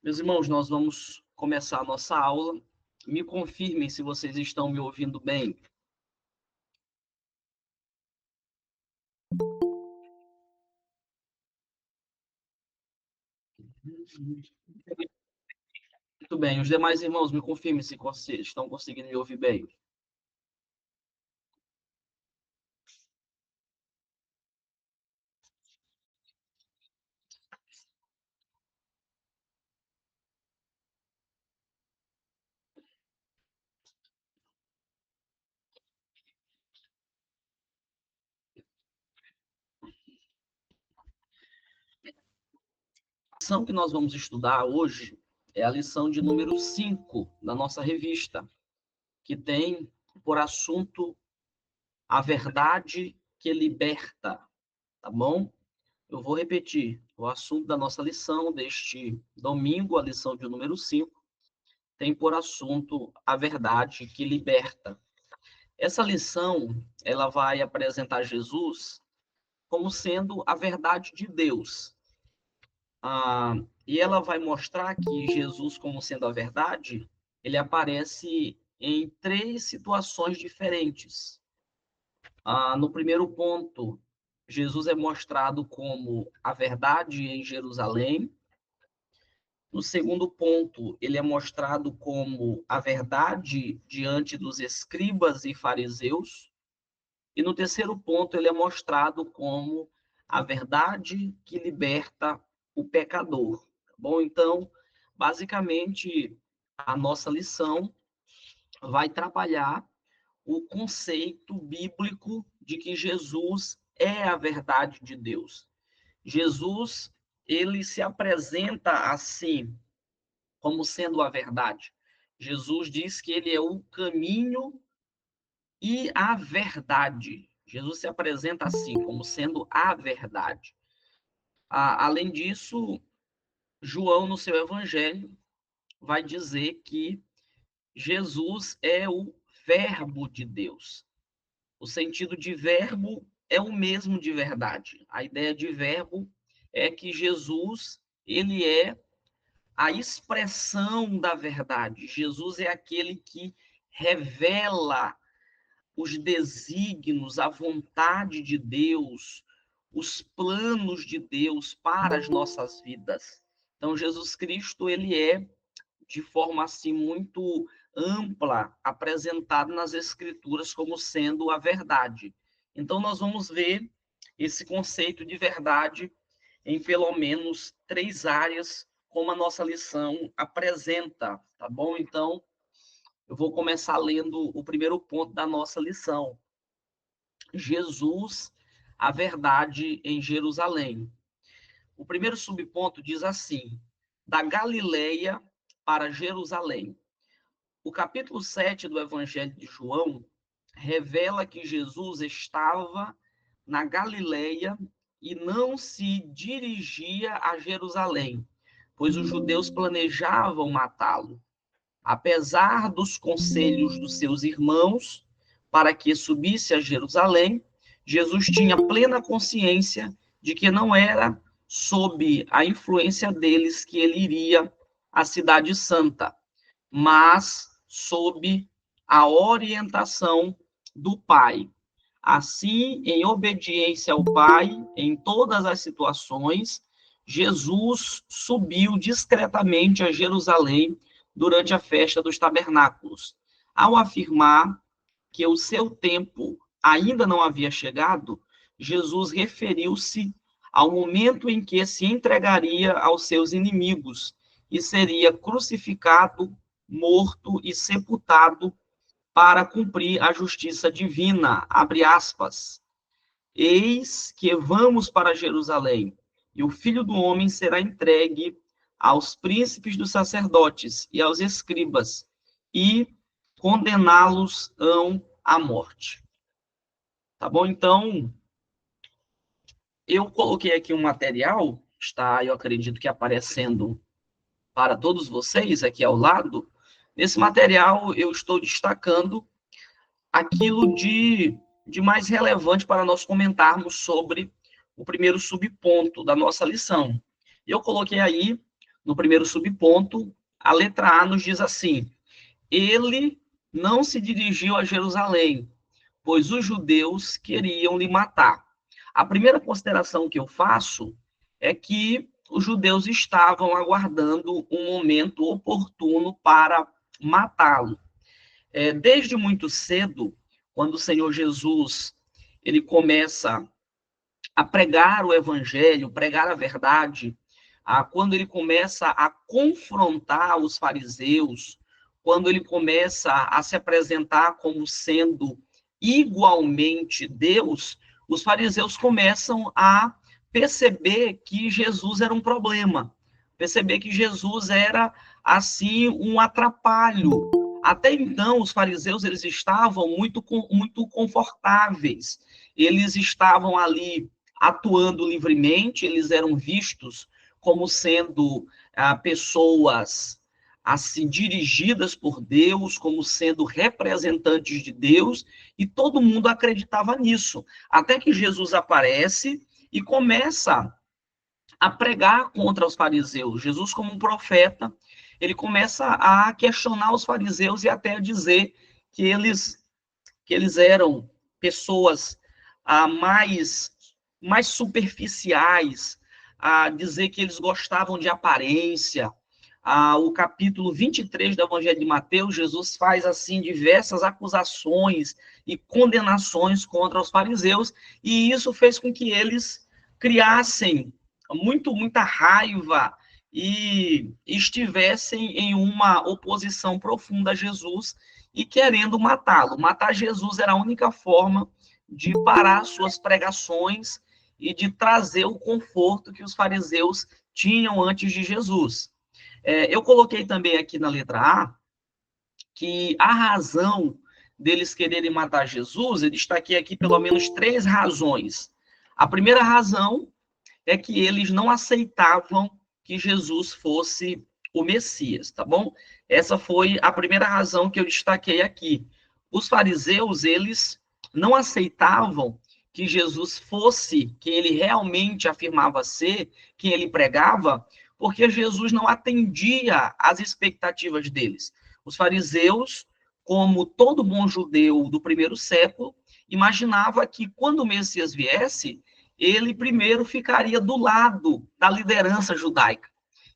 Meus irmãos, nós vamos começar a nossa aula. Me confirmem se vocês estão me ouvindo bem. Muito bem. Os demais irmãos, me confirmem se vocês estão conseguindo me ouvir bem. A lição que nós vamos estudar hoje é a lição de número 5 da nossa revista, que tem por assunto a verdade que liberta, tá bom? Eu vou repetir. O assunto da nossa lição deste domingo, a lição de número 5, tem por assunto a verdade que liberta. Essa lição, ela vai apresentar Jesus como sendo a verdade de Deus. E ela vai mostrar que Jesus, como sendo a verdade, ele aparece em 3 situações diferentes. No primeiro ponto, Jesus é mostrado como a verdade em Jerusalém. No segundo ponto, ele é mostrado como a verdade diante dos escribas e fariseus. E no terceiro ponto, ele é mostrado como a verdade que liberta o pecador. Tá bom? Então, basicamente, a nossa lição vai trabalhar o conceito bíblico de que Jesus é a verdade de Deus. Jesus, ele se apresenta assim, como sendo a verdade. Jesus diz que ele é o caminho e a verdade. Jesus se apresenta assim, como sendo a verdade. Além disso, João, no seu evangelho, vai dizer que Jesus é o Verbo de Deus. O sentido de verbo é o mesmo de verdade. A ideia de verbo é que Jesus, ele é a expressão da verdade. Jesus é aquele que revela os desígnios, a vontade de Deus, os planos de Deus para as nossas vidas. Então, Jesus Cristo, ele é, de forma assim muito ampla, apresentado nas Escrituras como sendo a verdade. Então, nós vamos ver esse conceito de verdade em pelo menos 3 áreas, como a nossa lição apresenta, tá bom? Então, eu vou começar lendo o primeiro ponto da nossa lição. Jesus, a verdade em Jerusalém. O primeiro subponto diz assim: da Galileia para Jerusalém. O capítulo 7 do Evangelho de João revela que Jesus estava na Galileia e não se dirigia a Jerusalém, pois os judeus planejavam matá-lo. Apesar dos conselhos dos seus irmãos para que subisse a Jerusalém, Jesus tinha plena consciência de que não era sob a influência deles que ele iria à Cidade Santa, mas sob a orientação do Pai. Assim, em obediência ao Pai, em todas as situações, Jesus subiu discretamente a Jerusalém durante a festa dos tabernáculos, ao afirmar que o seu tempo ainda não havia chegado. Jesus referiu-se ao momento em que se entregaria aos seus inimigos e seria crucificado, morto e sepultado para cumprir a justiça divina, abre aspas. Eis que vamos para Jerusalém, e o Filho do Homem será entregue aos príncipes dos sacerdotes e aos escribas, e condená-los-ão à morte. Tá bom? Então, eu coloquei aqui um material, está, eu acredito que aparecendo para todos vocês aqui ao lado. Nesse material, eu estou destacando aquilo de mais relevante para nós comentarmos sobre o primeiro subponto da nossa lição. Eu coloquei aí no primeiro subponto, a letra A nos diz assim: ele não se dirigiu a Jerusalém, pois os judeus queriam lhe matar. A primeira consideração que eu faço é que os judeus estavam aguardando um momento oportuno para matá-lo. Desde muito cedo, quando o Senhor Jesus ele começa a pregar o evangelho, pregar a verdade, quando ele começa a confrontar os fariseus, quando ele começa a se apresentar como sendo igualmente Deus, os fariseus começam a perceber que Jesus era um problema, perceber que Jesus era, assim, um atrapalho. Até então, os fariseus eles estavam muito confortáveis, eles estavam ali atuando livremente, eles eram vistos como sendo pessoas assim dirigidas por Deus, como sendo representantes de Deus, e todo mundo acreditava nisso. Até que Jesus aparece e começa a pregar contra os fariseus. Jesus, como um profeta, ele começa a questionar os fariseus e até a dizer que eles eram pessoas mais superficiais, a dizer que eles gostavam de aparência. O capítulo 23 do Evangelho de Mateus, Jesus faz, assim, diversas acusações e condenações contra os fariseus, e isso fez com que eles criassem muita raiva e estivessem em uma oposição profunda a Jesus e querendo matá-lo. Matar Jesus era a única forma de parar suas pregações e de trazer o conforto que os fariseus tinham antes de Jesus. Eu coloquei também aqui na letra A que a razão deles quererem matar Jesus, eu destaquei aqui pelo menos 3 razões. A primeira razão é que eles não aceitavam que Jesus fosse o Messias, tá bom? Essa foi a primeira razão que eu destaquei aqui. Os fariseus, eles não aceitavam que Jesus fosse quem ele realmente afirmava ser, quem ele pregava, porque Jesus não atendia às expectativas deles. Os fariseus, como todo bom judeu do primeiro século, imaginava que quando o Messias viesse, ele primeiro ficaria do lado da liderança judaica.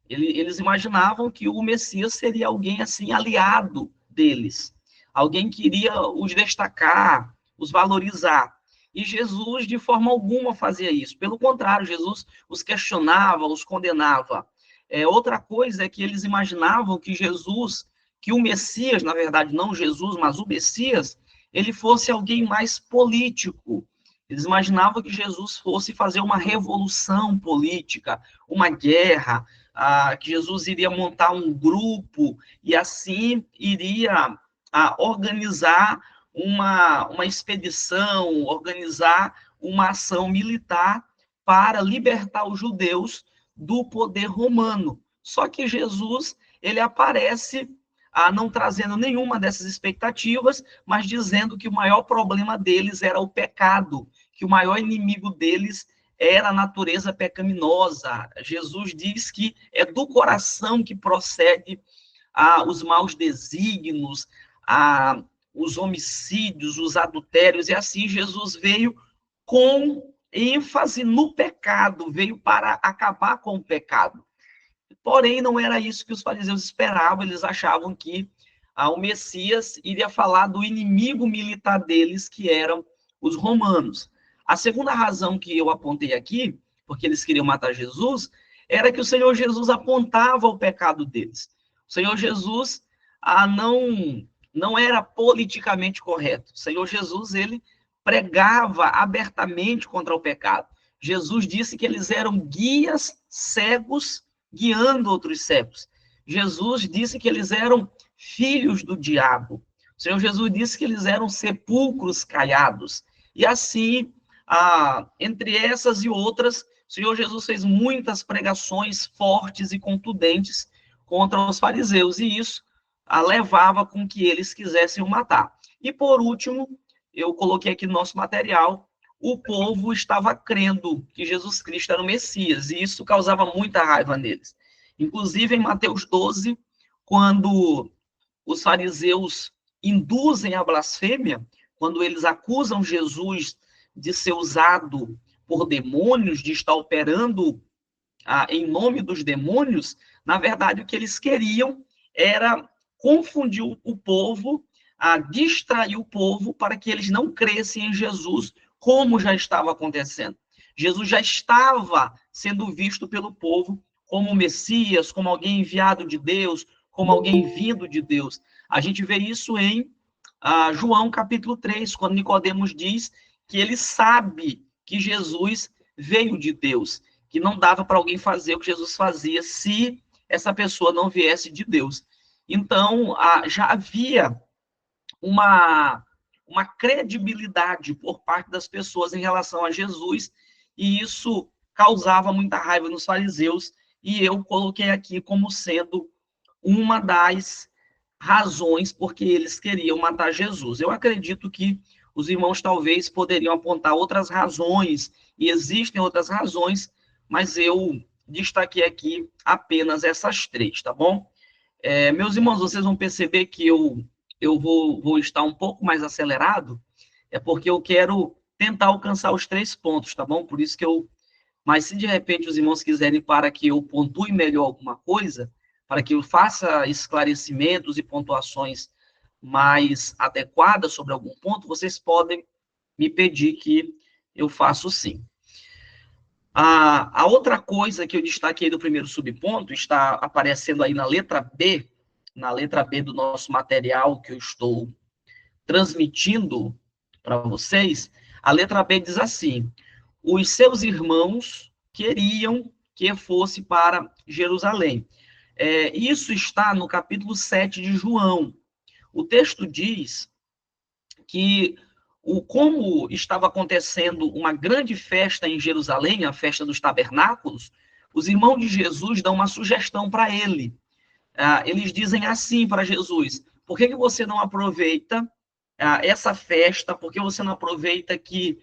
Eles imaginavam que o Messias seria alguém assim aliado deles, alguém que iria os destacar, os valorizar. E Jesus, de forma alguma, fazia isso. Pelo contrário, Jesus os questionava, os condenava. Outra coisa é que eles imaginavam que Jesus, que o Messias, na verdade, não Jesus, mas o Messias, ele fosse alguém mais político. Eles imaginavam que Jesus fosse fazer uma revolução política, uma guerra, que Jesus iria montar um grupo e assim iria organizar uma expedição, organizar uma ação militar para libertar os judeus do poder romano. Só que Jesus, ele aparece não trazendo nenhuma dessas expectativas, mas dizendo que o maior problema deles era o pecado, que o maior inimigo deles era a natureza pecaminosa. Jesus diz que é do coração que procede os maus desígnios, os homicídios, os adultérios, e assim Jesus veio com ênfase no pecado, veio para acabar com o pecado. Porém, não era isso que os fariseus esperavam, eles achavam que o Messias iria falar do inimigo militar deles, que eram os romanos. A segunda razão que eu apontei aqui, porque eles queriam matar Jesus, era que o Senhor Jesus apontava o pecado deles. O Senhor Jesus não era politicamente correto. O Senhor Jesus, ele pregava abertamente contra o pecado. Jesus disse que eles eram guias cegos guiando outros cegos. Jesus disse que eles eram filhos do diabo. O Senhor Jesus disse que eles eram sepulcros caiados. E assim, entre essas e outras, o Senhor Jesus fez muitas pregações fortes e contundentes contra os fariseus, e isso levava com que eles quisessem o matar. E por último, eu coloquei aqui no nosso material, o povo estava crendo que Jesus Cristo era o Messias, e isso causava muita raiva neles. Inclusive, em Mateus 12, quando os fariseus induzem a blasfêmia, quando eles acusam Jesus de ser usado por demônios, de estar operando em nome dos demônios, na verdade, o que eles queriam era confundir o povo, distrair o povo para que eles não crescem em Jesus, como já estava acontecendo. Jesus já estava sendo visto pelo povo como o Messias, como alguém enviado de Deus, como alguém vindo de Deus. A gente vê isso em João capítulo 3, quando Nicodemos diz que ele sabe que Jesus veio de Deus, que não dava para alguém fazer o que Jesus fazia se essa pessoa não viesse de Deus. Então, já havia uma credibilidade por parte das pessoas em relação a Jesus, e isso causava muita raiva nos fariseus, e eu coloquei aqui como sendo uma das razões porque eles queriam matar Jesus. Eu acredito que os irmãos talvez poderiam apontar outras razões, e existem outras razões, mas eu destaquei aqui apenas essas três, tá bom? Meus irmãos, vocês vão perceber que eu vou estar um pouco mais acelerado, é porque eu quero tentar alcançar os 3 pontos, tá bom? Por isso que mas se de repente os irmãos quiserem para que eu pontue melhor alguma coisa, para que eu faça esclarecimentos e pontuações mais adequadas sobre algum ponto, vocês podem me pedir que eu faça sim. A outra coisa que eu destaquei do primeiro subponto está aparecendo aí na letra B do nosso material que eu estou transmitindo para vocês. A letra B diz assim: os seus irmãos queriam que fosse para Jerusalém. Isso está no capítulo 7 de João. O texto diz que como estava acontecendo uma grande festa em Jerusalém, a festa dos tabernáculos, os irmãos de Jesus dão uma sugestão para ele. Eles dizem assim para Jesus: por que você não aproveita essa festa? Por que você não aproveita que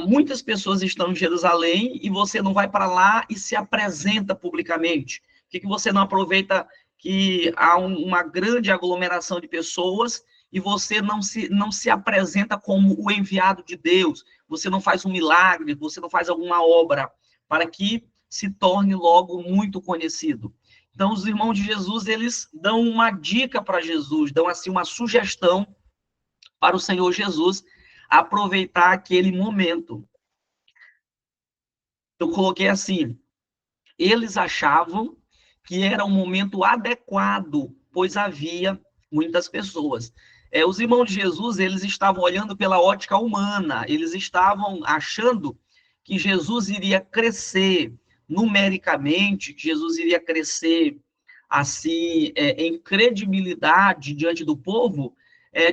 muitas pessoas estão em Jerusalém e você não vai para lá e se apresenta publicamente? Por que você não aproveita que há uma grande aglomeração de pessoas e você não se apresenta como o enviado de Deus? Você não faz um milagre, você não faz alguma obra para que se torne logo muito conhecido. Então, os irmãos de Jesus, eles dão uma dica para Jesus, dão assim uma sugestão para o Senhor Jesus aproveitar aquele momento. Eu coloquei assim: eles achavam que era um momento adequado, pois havia muitas pessoas. Os irmãos de Jesus, eles estavam olhando pela ótica humana, eles estavam achando que Jesus iria crescer numericamente, que Jesus iria crescer assim em credibilidade diante do povo,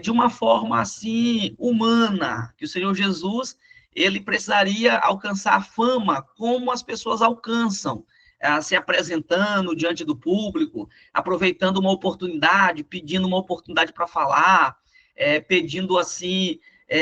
de uma forma assim humana, que o Senhor Jesus ele precisaria alcançar a fama como as pessoas alcançam, se apresentando diante do público, aproveitando uma oportunidade, pedindo uma oportunidade para falar, pedindo assim,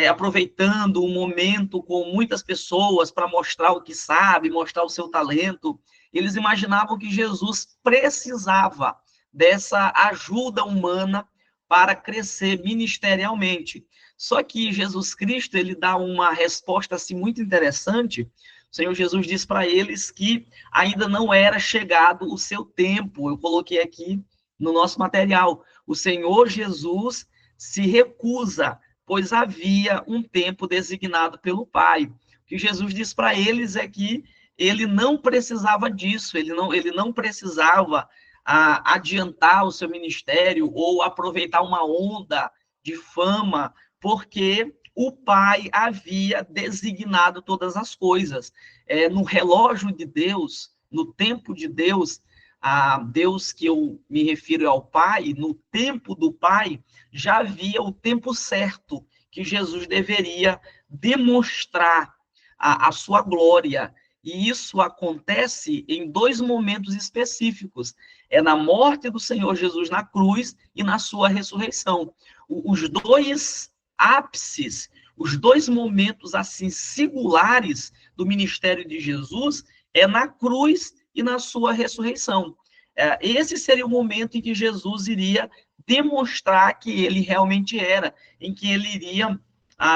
aproveitando o momento com muitas pessoas para mostrar o que sabe, mostrar o seu talento. Eles imaginavam que Jesus precisava dessa ajuda humana para crescer ministerialmente. Só que Jesus Cristo, ele dá uma resposta assim muito interessante. O Senhor Jesus diz para eles que ainda não era chegado o seu tempo. Eu coloquei aqui no nosso material. O Senhor Jesus se recusa, pois havia um tempo designado pelo Pai. O que Jesus diz para eles é que ele não precisava disso, ele não precisava adiantar o seu ministério ou aproveitar uma onda de fama, porque o Pai havia designado todas as coisas. No relógio de Deus, no tempo de Deus, a Deus que eu me refiro ao Pai, no tempo do Pai, já havia o tempo certo que Jesus deveria demonstrar a sua glória. E isso acontece em 2 momentos específicos. Na morte do Senhor Jesus na cruz e na sua ressurreição. Os 2 ápices, os 2 momentos assim singulares do ministério de Jesus na cruz e na sua ressurreição. Esse seria o momento em que Jesus iria demonstrar que ele realmente era, em que ele iria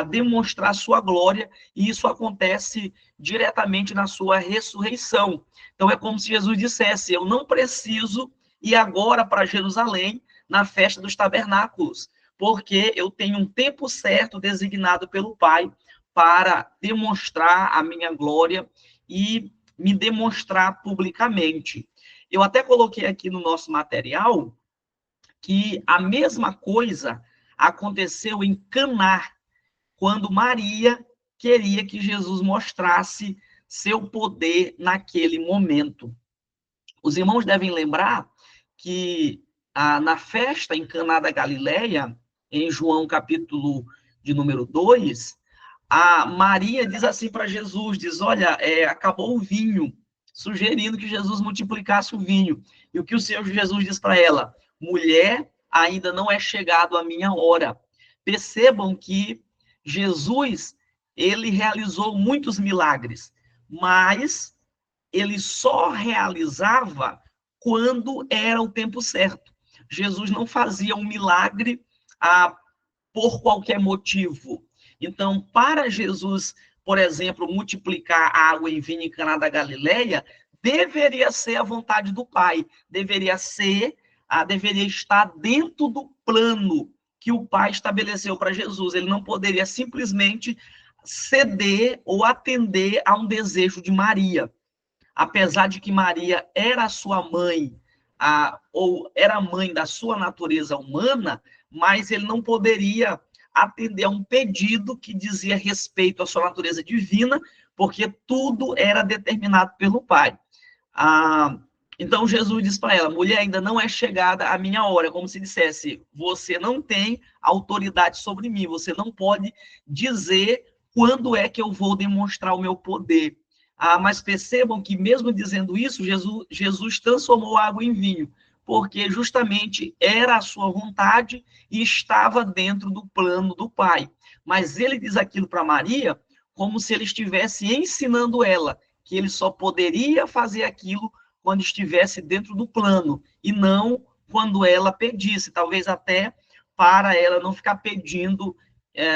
demonstrar sua glória, e isso acontece diretamente na sua ressurreição. Então, é como se Jesus dissesse: eu não preciso ir agora para Jerusalém, na festa dos tabernáculos, porque eu tenho um tempo certo designado pelo Pai para demonstrar a minha glória e me demonstrar publicamente. Eu até coloquei aqui no nosso material que a mesma coisa aconteceu em Caná, quando Maria queria que Jesus mostrasse seu poder naquele momento. Os irmãos devem lembrar que na festa em Caná da Galileia, em João capítulo de número 2, a Maria diz assim para Jesus, diz: olha, acabou o vinho, sugerindo que Jesus multiplicasse o vinho. E o que o Senhor Jesus diz para ela? Mulher, ainda não é chegado a minha hora. Percebam que Jesus, ele realizou muitos milagres, mas ele só realizava quando era o tempo certo. Jesus não fazia um milagre por qualquer motivo. Então, para Jesus, por exemplo, multiplicar água em vinho em Caná da Galileia, deveria ser a vontade do Pai, deveria estar dentro do plano que o Pai estabeleceu para Jesus. Ele não poderia simplesmente ceder ou atender a um desejo de Maria. Apesar de que Maria era a sua mãe, ou era mãe da sua natureza humana, mas ele não poderia atender a um pedido que dizia respeito à sua natureza divina, porque tudo era determinado pelo Pai. Então Jesus diz para ela: mulher, ainda não é chegada a minha hora, como se dissesse: você não tem autoridade sobre mim, você não pode dizer quando é que eu vou demonstrar o meu poder. Mas percebam que, mesmo dizendo isso, Jesus transformou a água em vinho, porque justamente era a sua vontade e estava dentro do plano do Pai. Mas ele diz aquilo para Maria como se ele estivesse ensinando ela que ele só poderia fazer aquilo quando estivesse dentro do plano, e não quando ela pedisse, talvez até para ela não ficar pedindo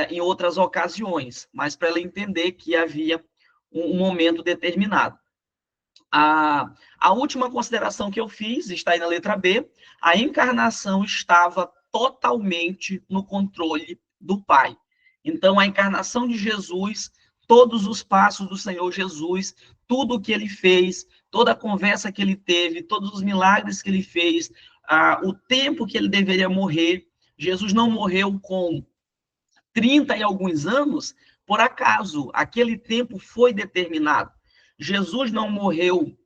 em outras ocasiões, mas para ela entender que havia um momento determinado. A última consideração que eu fiz, está aí na letra B, a encarnação estava totalmente no controle do Pai. Então, a encarnação de Jesus, todos os passos do Senhor Jesus, tudo o que ele fez, toda a conversa que ele teve, todos os milagres que ele fez, o tempo que ele deveria morrer, Jesus não morreu com 30 e alguns anos por acaso, aquele tempo foi determinado. Jesus não morreu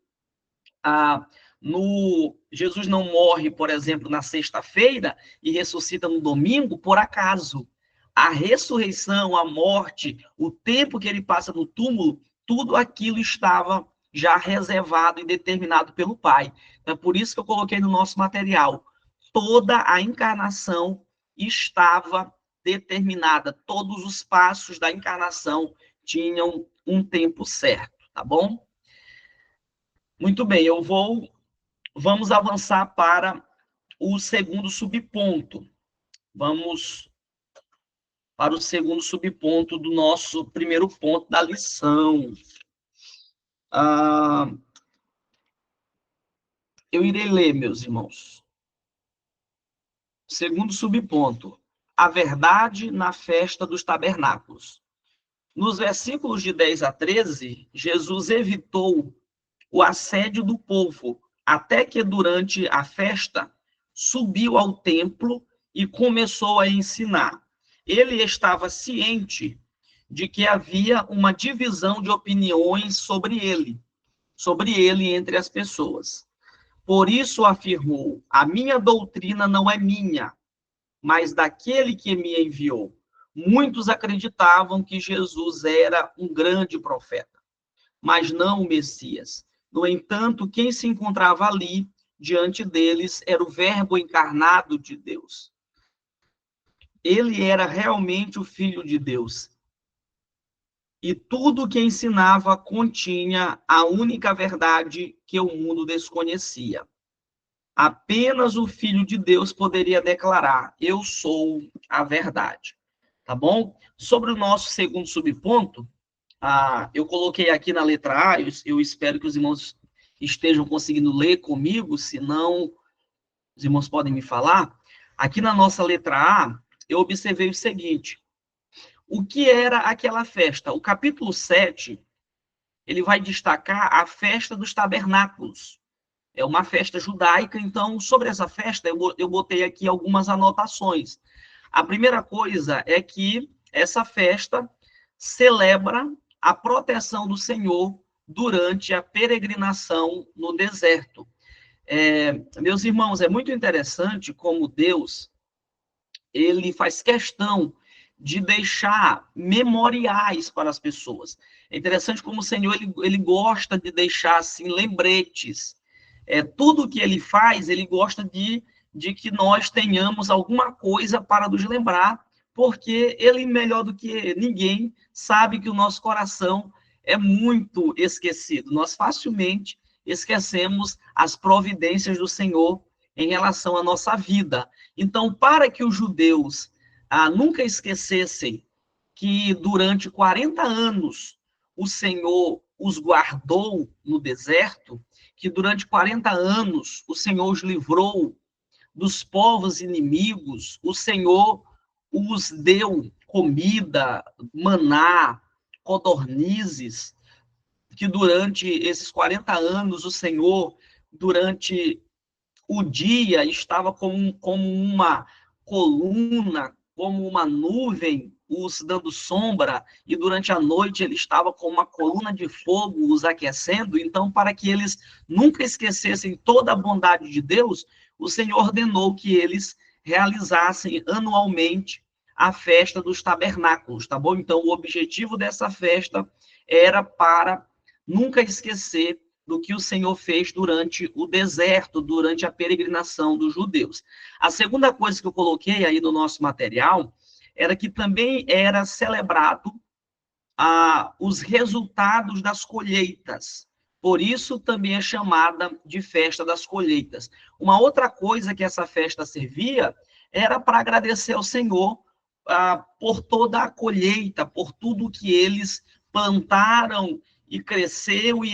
Jesus não morre, por exemplo, na sexta-feira e ressuscita no domingo por acaso. A ressurreição, a morte, o tempo que ele passa no túmulo, tudo aquilo estava já reservado e determinado pelo Pai. É por isso que eu coloquei no nosso material. Toda a encarnação estava determinada, todos os passos da encarnação tinham um tempo certo, tá bom? Muito bem, vamos avançar para o segundo subponto. Vamos para o segundo subponto do nosso primeiro ponto da lição. Eu irei ler, meus irmãos. Segundo subponto, a verdade na festa dos tabernáculos. Nos versículos de 10 a 13, Jesus evitou o assédio do povo, até que durante a festa subiu ao templo e começou a ensinar. Ele estava ciente de que havia uma divisão de opiniões sobre ele entre as pessoas. Por isso afirmou: a minha doutrina não é minha, mas daquele que me enviou. Muitos acreditavam que Jesus era um grande profeta, mas não o Messias. No entanto, quem se encontrava ali, diante deles, era o Verbo encarnado de Deus. Ele era realmente o Filho de Deus. E tudo o que ensinava continha a única verdade que o mundo desconhecia. Apenas o Filho de Deus poderia declarar: eu sou a verdade. Tá bom? Sobre o nosso segundo subponto, eu coloquei aqui na letra A, eu espero que os irmãos estejam conseguindo ler comigo, senão os irmãos podem me falar. Aqui na nossa letra A, eu observei o seguinte: o que era aquela festa? O capítulo 7, ele vai destacar a festa dos tabernáculos. É uma festa judaica, então, sobre essa festa, eu botei aqui algumas anotações. A primeira coisa é que essa festa celebra a proteção do Senhor durante a peregrinação no deserto. Meus irmãos, é muito interessante como Deus, ele faz questão de deixar memoriais para as pessoas. É interessante como o Senhor, ele gosta de deixar, assim, lembretes. Tudo que ele faz, ele gosta de que nós tenhamos alguma coisa para nos lembrar, porque ele, melhor do que ninguém, sabe que o nosso coração é muito esquecido. Nós facilmente esquecemos as providências do Senhor em relação à nossa vida. Então, para que os judeus nunca esquecessem que durante 40 anos o Senhor os guardou no deserto, que durante 40 anos o Senhor os livrou dos povos inimigos, o Senhor os deu comida, maná, codornizes, que durante esses 40 anos o Senhor, durante o dia, estava como uma coluna, como uma nuvem, os dando sombra, e durante a noite ele estava com uma coluna de fogo os aquecendo. Então, para que eles nunca esquecessem toda a bondade de Deus, o Senhor ordenou que eles realizassem anualmente a festa dos tabernáculos, tá bom? Então, o objetivo dessa festa era para nunca esquecer do que o Senhor fez durante o deserto, durante a peregrinação dos judeus. A segunda coisa que eu coloquei aí no nosso material era que também era celebrado os resultados das colheitas. Por isso também é chamada de festa das colheitas. Uma outra coisa que essa festa servia era para agradecer ao Senhor por toda a colheita, por tudo que eles plantaram e cresceu, e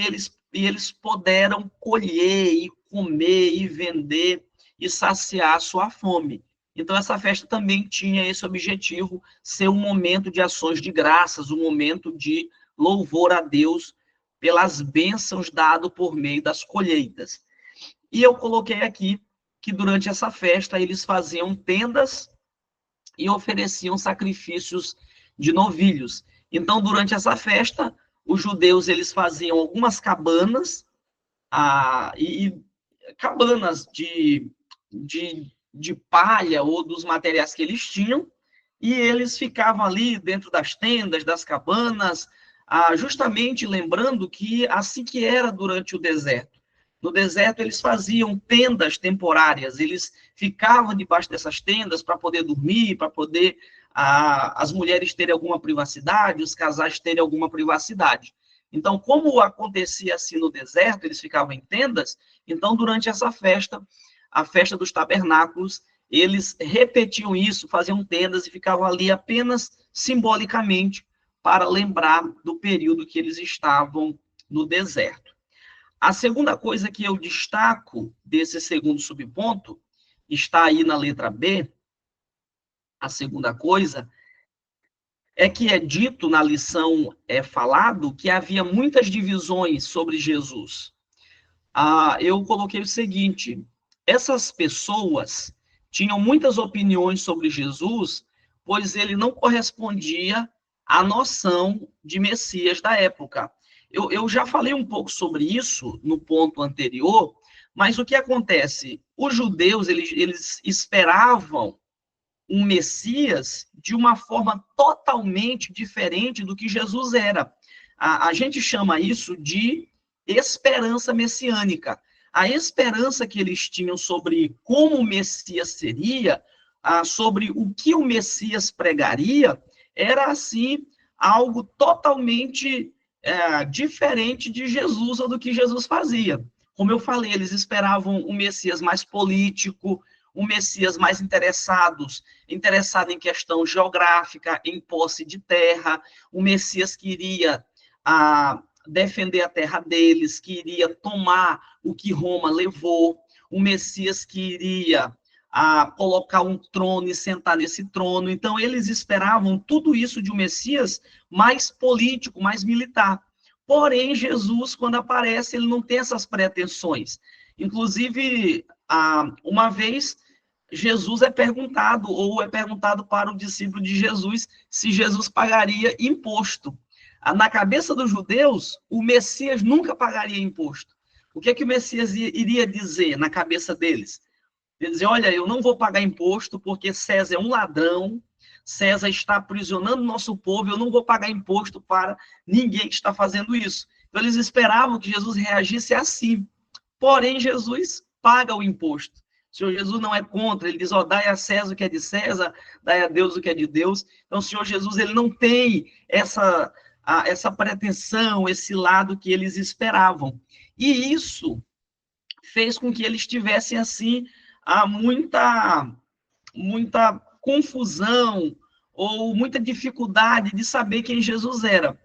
eles puderam colher e comer e vender e saciar a sua fome. Então, essa festa também tinha esse objetivo, ser um momento de ações de graças, um momento de louvor a Deus pelas bênçãos dado por meio das colheitas. E eu coloquei aqui que durante essa festa eles faziam tendas e ofereciam sacrifícios de novilhos. Então, durante essa festa, os judeus eles faziam algumas cabanas, e cabanas de palha ou dos materiais que eles tinham, e eles ficavam ali dentro das tendas, das cabanas, justamente lembrando que assim que era durante o deserto. No deserto, eles faziam tendas temporárias, eles ficavam debaixo dessas tendas para poder dormir, para poder as mulheres terem alguma privacidade, os casais terem alguma privacidade. Então, como acontecia assim no deserto, eles ficavam em tendas, então, durante essa festa, a festa dos tabernáculos, eles repetiam isso, faziam tendas e ficavam ali apenas simbolicamente para lembrar do período que eles estavam no deserto. A segunda coisa que eu destaco desse segundo subponto, está aí na letra B, a segunda coisa, é que é dito na lição, falado, que havia muitas divisões sobre Jesus. Eu coloquei o seguinte: essas pessoas tinham muitas opiniões sobre Jesus, pois ele não correspondia à noção de Messias da época. Eu já falei um pouco sobre isso no ponto anterior, mas o que acontece? Os judeus, eles esperavam um Messias de uma forma totalmente diferente do que Jesus era. A gente chama isso de esperança messiânica. A esperança que eles tinham sobre como o Messias seria, sobre o que o Messias pregaria, era, assim, algo totalmente diferente de Jesus ou do que Jesus fazia. Como eu falei, eles esperavam um Messias mais político, um Messias mais interessado em questão geográfica, em posse de terra, um Messias que iria defender a terra deles, que iria tomar o que Roma levou, um Messias que iria colocar um trono e sentar nesse trono. Então, eles esperavam tudo isso de um Messias mais político, mais militar. Porém, Jesus, quando aparece, ele não tem essas pretensões. Inclusive, uma vez, Jesus é perguntado para o discípulo de Jesus, se Jesus pagaria imposto. Na cabeça dos judeus, o Messias nunca pagaria imposto. O que é que o Messias iria dizer na cabeça deles? Ele dizia, olha, eu não vou pagar imposto porque César é um ladrão, César está aprisionando nosso povo, eu não vou pagar imposto para ninguém que está fazendo isso. Então, eles esperavam que Jesus reagisse assim. Porém, Jesus paga o imposto. O Senhor Jesus não é contra, ele diz, dai a César o que é de César, dai a Deus o que é de Deus. Então, o Senhor Jesus, ele não tem essa pretensão, esse lado que eles esperavam. E isso fez com que eles tivessem, assim, muita confusão ou muita dificuldade de saber quem Jesus era.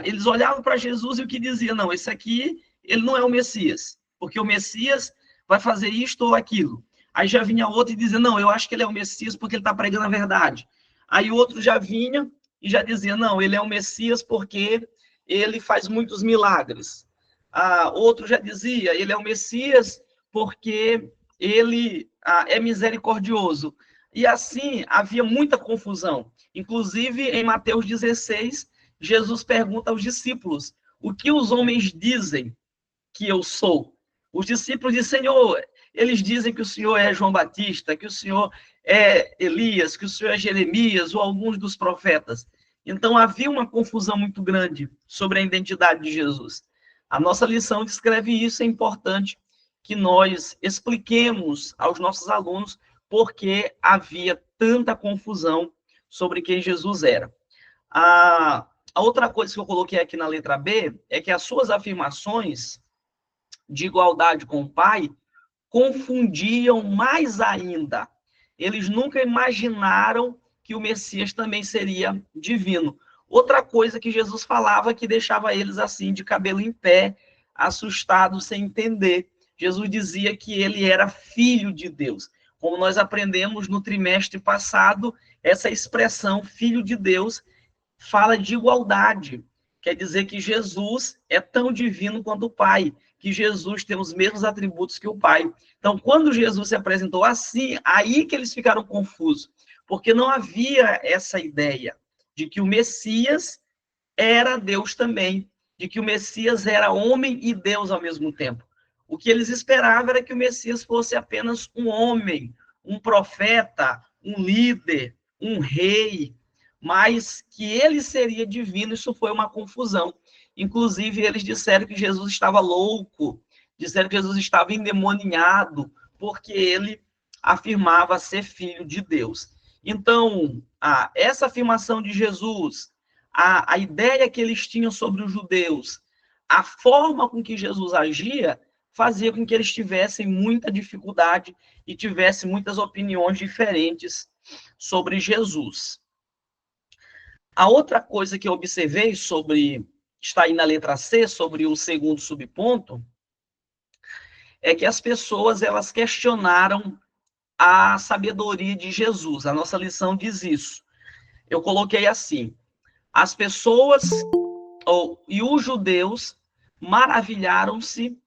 Eles olhavam para Jesus e o que diziam? Não, esse aqui, ele não é o Messias, porque o Messias vai fazer isto ou aquilo. Aí já vinha outro e dizia, não, eu acho que ele é o Messias porque ele está pregando a verdade. Aí o outro já vinha e já dizia, não, ele é o Messias porque ele faz muitos milagres. Outro já dizia, ele é o Messias porque ele é misericordioso. E assim, havia muita confusão. Inclusive, em Mateus 16, Jesus pergunta aos discípulos, o que os homens dizem que eu sou? Os discípulos dizem, Senhor, eles dizem que o Senhor é João Batista, que o Senhor é Elias, que o Senhor é Jeremias, ou alguns dos profetas. Então, havia uma confusão muito grande sobre a identidade de Jesus. A nossa lição descreve isso, é importante que nós expliquemos aos nossos alunos por que havia tanta confusão sobre quem Jesus era. A outra coisa que eu coloquei aqui na letra B é que as suas afirmações de igualdade com o Pai confundiam mais ainda. Eles nunca imaginaram que o Messias também seria divino. Outra coisa que Jesus falava que deixava eles assim, de cabelo em pé, assustados, sem entender. Jesus dizia que ele era filho de Deus. Como nós aprendemos no trimestre passado, essa expressão, filho de Deus, fala de igualdade. Quer dizer que Jesus é tão divino quanto o Pai, que Jesus tem os mesmos atributos que o Pai. Então, quando Jesus se apresentou assim, aí que eles ficaram confusos, porque não havia essa ideia de que o Messias era Deus também, de que o Messias era homem e Deus ao mesmo tempo. O que eles esperavam era que o Messias fosse apenas um homem, um profeta, um líder, um rei, mas que ele seria divino, isso foi uma confusão. Inclusive, eles disseram que Jesus estava louco, disseram que Jesus estava endemoniado, porque ele afirmava ser filho de Deus. Então, essa afirmação de Jesus, a ideia que eles tinham sobre os judeus, a forma com que Jesus agia, fazia com que eles tivessem muita dificuldade e tivessem muitas opiniões diferentes sobre Jesus. A outra coisa que eu observei sobre, está aí na letra C, sobre o segundo subponto, é que as pessoas, elas questionaram a sabedoria de Jesus. A nossa lição diz isso. Eu coloquei assim, as pessoas e os judeus maravilharam-se,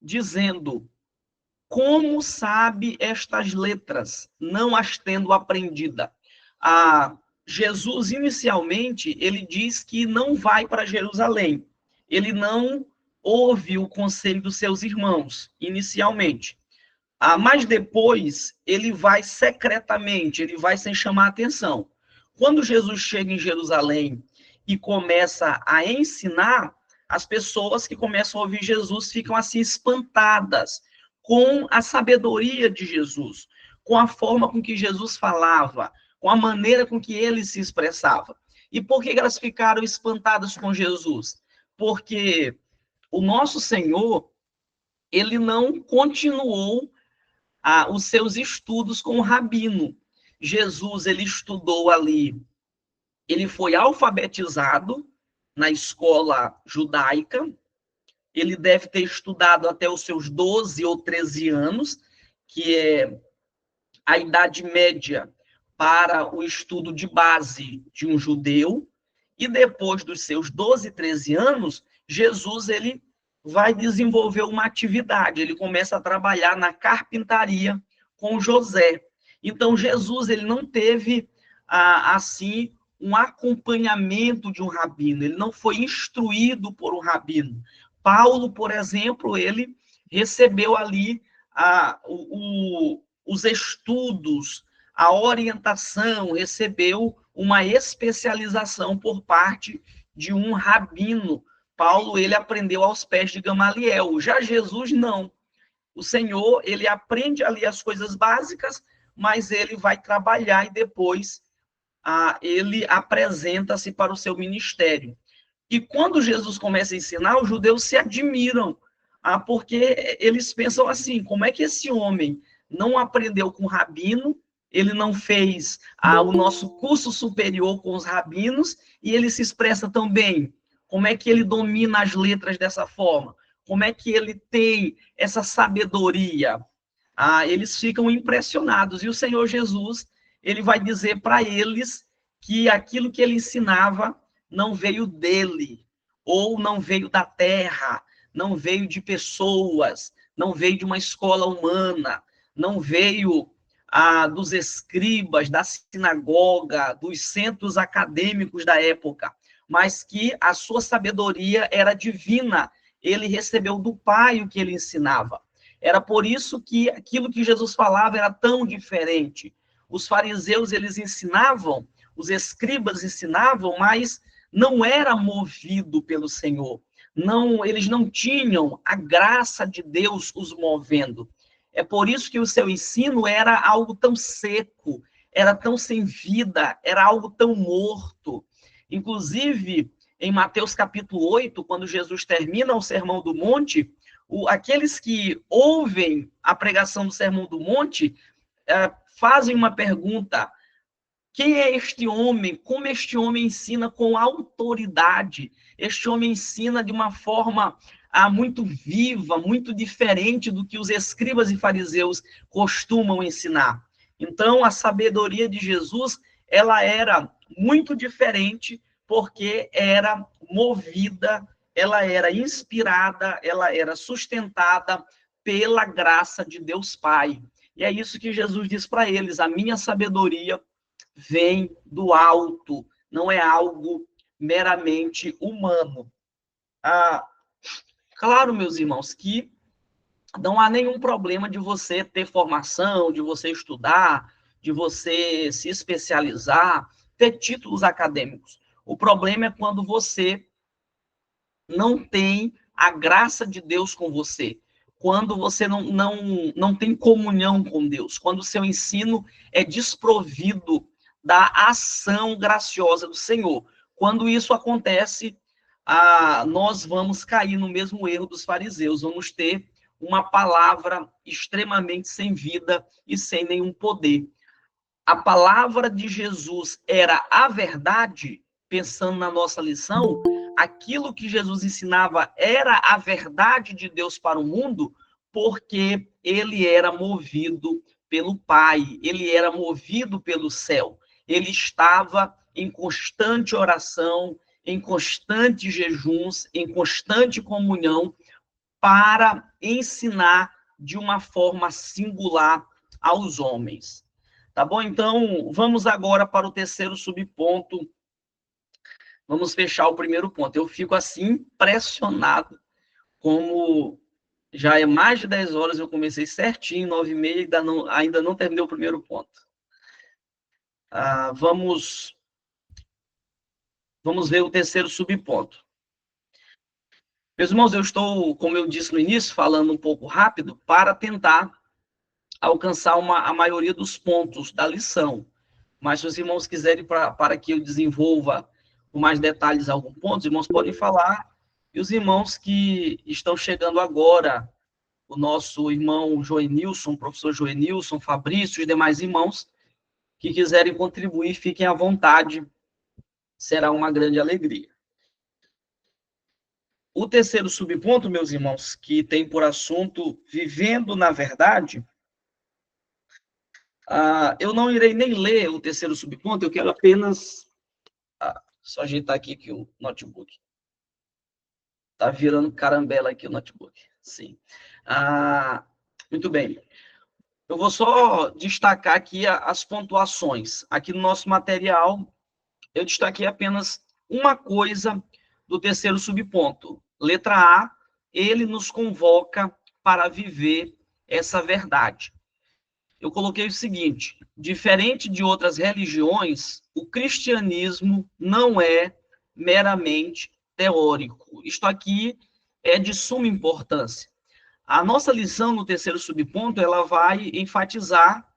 dizendo, como sabe estas letras, não as tendo aprendida? Jesus, inicialmente, ele diz que não vai para Jerusalém. Ele não ouve o conselho dos seus irmãos, inicialmente. Mas depois, ele vai secretamente, ele vai sem chamar atenção. Quando Jesus chega em Jerusalém e começa a ensinar, as pessoas que começam a ouvir Jesus ficam assim espantadas com a sabedoria de Jesus, com a forma com que Jesus falava, com a maneira com que ele se expressava. E por que elas ficaram espantadas com Jesus? Porque o nosso Senhor, ele não continuou os seus estudos com o rabino. Jesus, ele estudou ali, ele foi alfabetizado na escola judaica, ele deve ter estudado até os seus 12 ou 13 anos, que é a idade média para o estudo de base de um judeu, e depois dos seus 12, 13 anos, Jesus ele vai desenvolver uma atividade, ele começa a trabalhar na carpintaria com José. Então, Jesus ele não teve, assim, um acompanhamento de um rabino, ele não foi instruído por um rabino. Paulo, por exemplo, ele recebeu ali os estudos, a orientação, recebeu uma especialização por parte de um rabino. Paulo, ele aprendeu aos pés de Gamaliel. Já Jesus, não. O Senhor, ele aprende ali as coisas básicas, mas ele vai trabalhar e depois ele apresenta-se para o seu ministério. E quando Jesus começa a ensinar, os judeus se admiram, porque eles pensam assim, como é que esse homem não aprendeu com o rabino, ele não fez o nosso curso superior com os rabinos, e ele se expressa tão bem? Como é que ele domina as letras dessa forma? Como é que ele tem essa sabedoria? Eles ficam impressionados. E o Senhor Jesus, ele vai dizer para eles que aquilo que ele ensinava não veio dele, ou não veio da terra, não veio de pessoas, não veio de uma escola humana, não veio dos escribas, da sinagoga, dos centros acadêmicos da época, mas que a sua sabedoria era divina. Ele recebeu do Pai o que ele ensinava. Era por isso que aquilo que Jesus falava era tão diferente. Os fariseus, eles ensinavam, os escribas ensinavam, mas não era movido pelo Senhor. Não, eles não tinham a graça de Deus os movendo. É por isso que o seu ensino era algo tão seco, era tão sem vida, era algo tão morto. Inclusive, em Mateus capítulo 8, quando Jesus termina o Sermão do Monte, aqueles que ouvem a pregação do Sermão do Monte fazem uma pergunta: quem é este homem? Como este homem ensina com autoridade? Este homem ensina de uma forma muito viva, muito diferente do que os escribas e fariseus costumam ensinar. Então, a sabedoria de Jesus, ela era muito diferente, porque era movida, ela era inspirada, ela era sustentada pela graça de Deus Pai. E é isso que Jesus diz para eles: a minha sabedoria vem do alto, não é algo meramente humano. Claro, meus irmãos, que não há nenhum problema de você ter formação, de você estudar, de você se especializar, ter títulos acadêmicos. O problema é quando você não tem a graça de Deus com você, quando você não tem comunhão com Deus, quando o seu ensino é desprovido da ação graciosa do Senhor. Quando isso acontece, nós vamos cair no mesmo erro dos fariseus, vamos ter uma palavra extremamente sem vida e sem nenhum poder. A palavra de Jesus era a verdade, pensando na nossa lição, aquilo que Jesus ensinava era a verdade de Deus para o mundo, porque ele era movido pelo Pai, ele era movido pelo céu. Ele estava em constante oração, em constante jejuns, em constante comunhão, para ensinar de uma forma singular aos homens. Tá bom? Então, vamos agora para o terceiro subponto. Vamos fechar o primeiro ponto. Eu fico assim impressionado, como já é mais de 10 horas, eu comecei certinho, 9h30, ainda não terminei o primeiro ponto. Vamos ver o terceiro subponto. Meus irmãos, eu estou, como eu disse no início, falando um pouco rápido para tentar alcançar a maioria dos pontos da lição. Mas se os irmãos quiserem para que eu desenvolva com mais detalhes algum ponto, os irmãos podem falar. E os irmãos que estão chegando agora o nosso irmão Joenilson, professor Joenilson, Fabrício, os demais irmãos que quiserem contribuir, fiquem à vontade, será uma grande alegria. O terceiro subponto, meus irmãos, que tem por assunto Vivendo na Verdade, eu não irei nem ler o terceiro subponto, eu quero apenas... só ajeitar aqui que o notebook. Está virando carambela aqui o notebook. Sim. Muito bem. Eu vou só destacar aqui as pontuações. Aqui no nosso material, eu destaquei apenas uma coisa do terceiro subponto. Letra A, ele nos convoca para viver essa verdade. Eu coloquei o seguinte: diferente de outras religiões, o cristianismo não é meramente teórico. Isto aqui é de suma importância. A nossa lição no terceiro subponto, ela vai enfatizar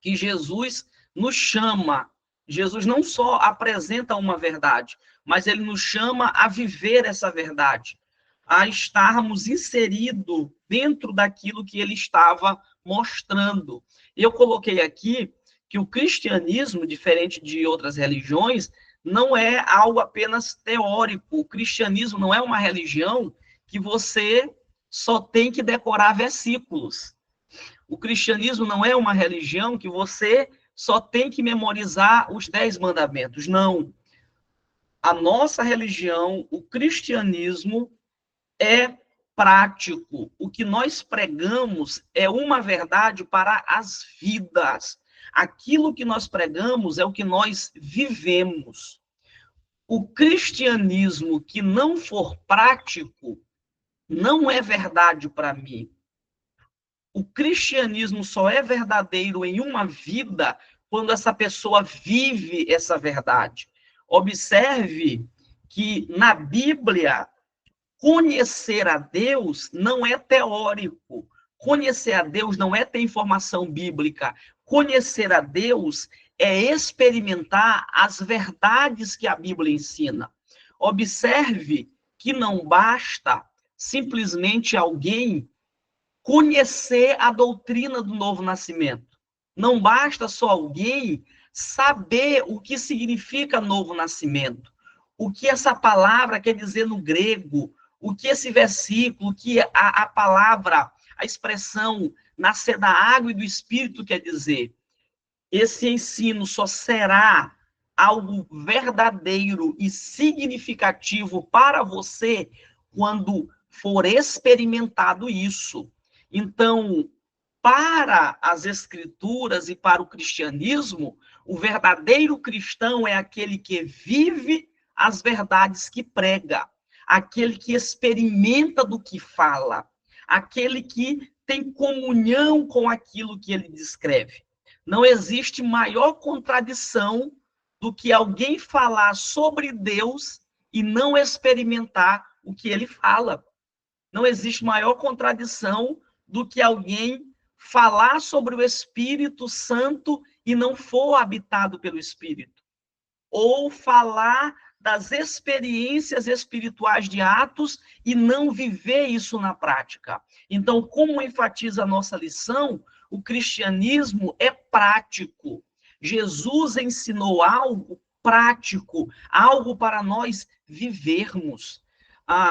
que Jesus nos chama. Jesus não só apresenta uma verdade, mas ele nos chama a viver essa verdade, a estarmos inseridos dentro daquilo que ele estava mostrando. Eu coloquei aqui que o cristianismo, diferente de outras religiões, não é algo apenas teórico. O cristianismo não é uma religião que você só tem que decorar versículos. O cristianismo não é uma religião que você só tem que memorizar os 10 mandamentos. Não. A nossa religião, o cristianismo, é prático. O que nós pregamos é uma verdade para as vidas. Aquilo que nós pregamos é o que nós vivemos. O cristianismo que não for prático não é verdade para mim. O cristianismo só é verdadeiro em uma vida quando essa pessoa vive essa verdade. Observe que na Bíblia, conhecer a Deus não é teórico. Conhecer a Deus não é ter informação bíblica. Conhecer a Deus é experimentar as verdades que a Bíblia ensina. Observe que não basta simplesmente alguém conhecer a doutrina do novo nascimento. Não basta só alguém saber o que significa novo nascimento, o que essa palavra quer dizer no grego, o que esse versículo, o que a palavra, a expressão nascer da água e do Espírito quer dizer. Esse ensino só será algo verdadeiro e significativo para você quando for experimentado isso. Então, para as Escrituras e para o cristianismo, o verdadeiro cristão é aquele que vive as verdades que prega, aquele que experimenta do que fala, aquele que tem comunhão com aquilo que ele descreve. Não existe maior contradição do que alguém falar sobre Deus e não experimentar o que ele fala. Não existe maior contradição do que alguém falar sobre o Espírito Santo e não for habitado pelo Espírito. Ou falar das experiências espirituais de Atos e não viver isso na prática. Então, como enfatiza a nossa lição, o cristianismo é prático. Jesus ensinou algo prático, algo para nós vivermos.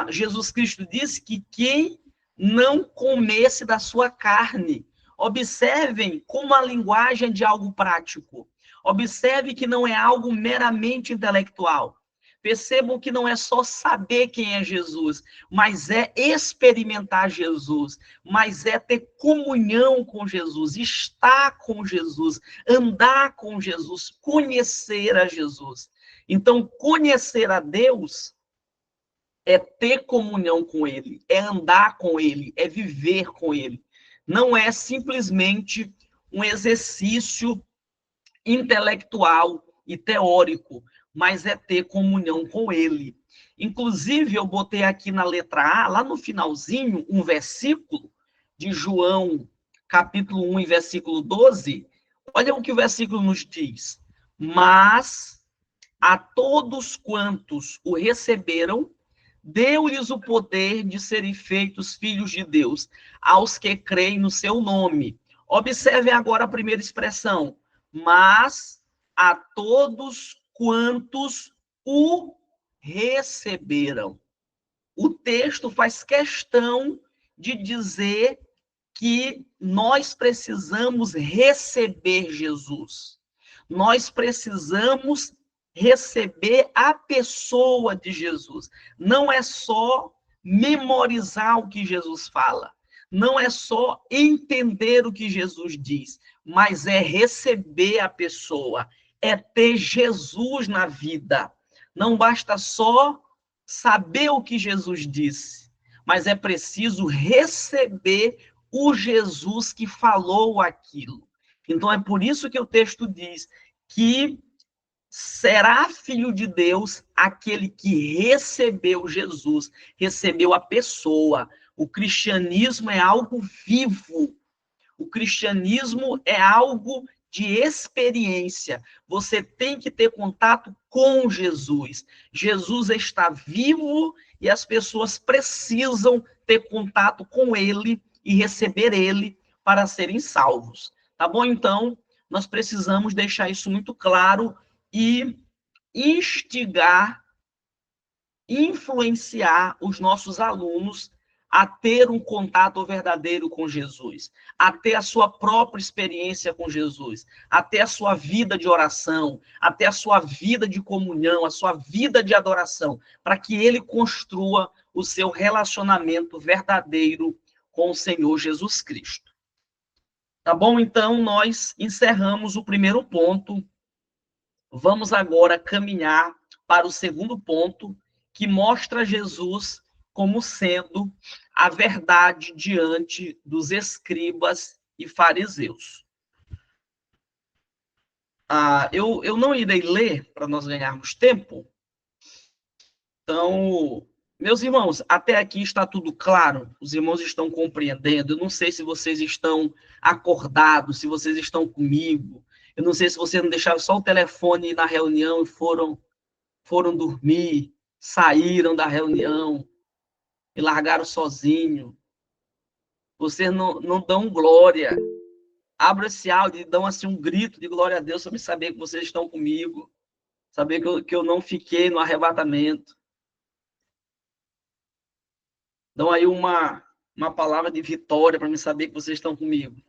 Jesus Cristo disse que quem não comesse da sua carne. Observem como a linguagem é de algo prático. Observe que não é algo meramente intelectual. Percebam que não é só saber quem é Jesus, mas é experimentar Jesus, mas é ter comunhão com Jesus, estar com Jesus, andar com Jesus, conhecer a Jesus. Então, conhecer a Deus é ter comunhão com Ele, é andar com Ele, é viver com Ele. Não é simplesmente um exercício intelectual e teórico, mas é ter comunhão com Ele. Inclusive, eu botei aqui na letra A, lá no finalzinho, um versículo de João, capítulo 1, versículo 12. Olha o que o versículo nos diz. Mas a todos quantos o receberam, deu-lhes o poder de serem feitos filhos de Deus, aos que creem no seu nome. Observem agora a primeira expressão, mas a todos quantos o receberam. O texto faz questão de dizer que nós precisamos receber Jesus. Nós precisamos receber a pessoa de Jesus. Não é só memorizar o que Jesus fala. Não é só entender o que Jesus diz, mas é receber a pessoa, é ter Jesus na vida. Não basta só saber o que Jesus disse, mas é preciso receber o Jesus que falou aquilo. Então é por isso que o texto diz que será filho de Deus aquele que recebeu Jesus, recebeu a pessoa. O cristianismo é algo vivo. O cristianismo é algo de experiência. Você tem que ter contato com Jesus. Jesus está vivo e as pessoas precisam ter contato com ele e receber ele para serem salvos. Tá bom? Então, nós precisamos deixar isso muito claro e instigar, influenciar os nossos alunos a ter um contato verdadeiro com Jesus, a ter a sua própria experiência com Jesus, a ter a sua vida de oração, a ter a sua vida de comunhão, a sua vida de adoração, para que ele construa o seu relacionamento verdadeiro com o Senhor Jesus Cristo. Tá bom? Então, nós encerramos o primeiro ponto. Vamos agora caminhar para o segundo ponto, que mostra Jesus como sendo a verdade diante dos escribas e fariseus. Eu não irei ler para nós ganharmos tempo. Então, meus irmãos, até aqui está tudo claro? Os irmãos estão compreendendo? Eu não sei se vocês estão acordados, se vocês estão comigo. Eu não sei se vocês não deixaram só o telefone na reunião e foram dormir, saíram da reunião e largaram sozinho. Vocês não dão glória. Abra esse áudio e dão assim um grito de glória a Deus para me saber que vocês estão comigo, saber que eu não fiquei no arrebatamento. Dão aí uma palavra de vitória para me saber que vocês estão comigo.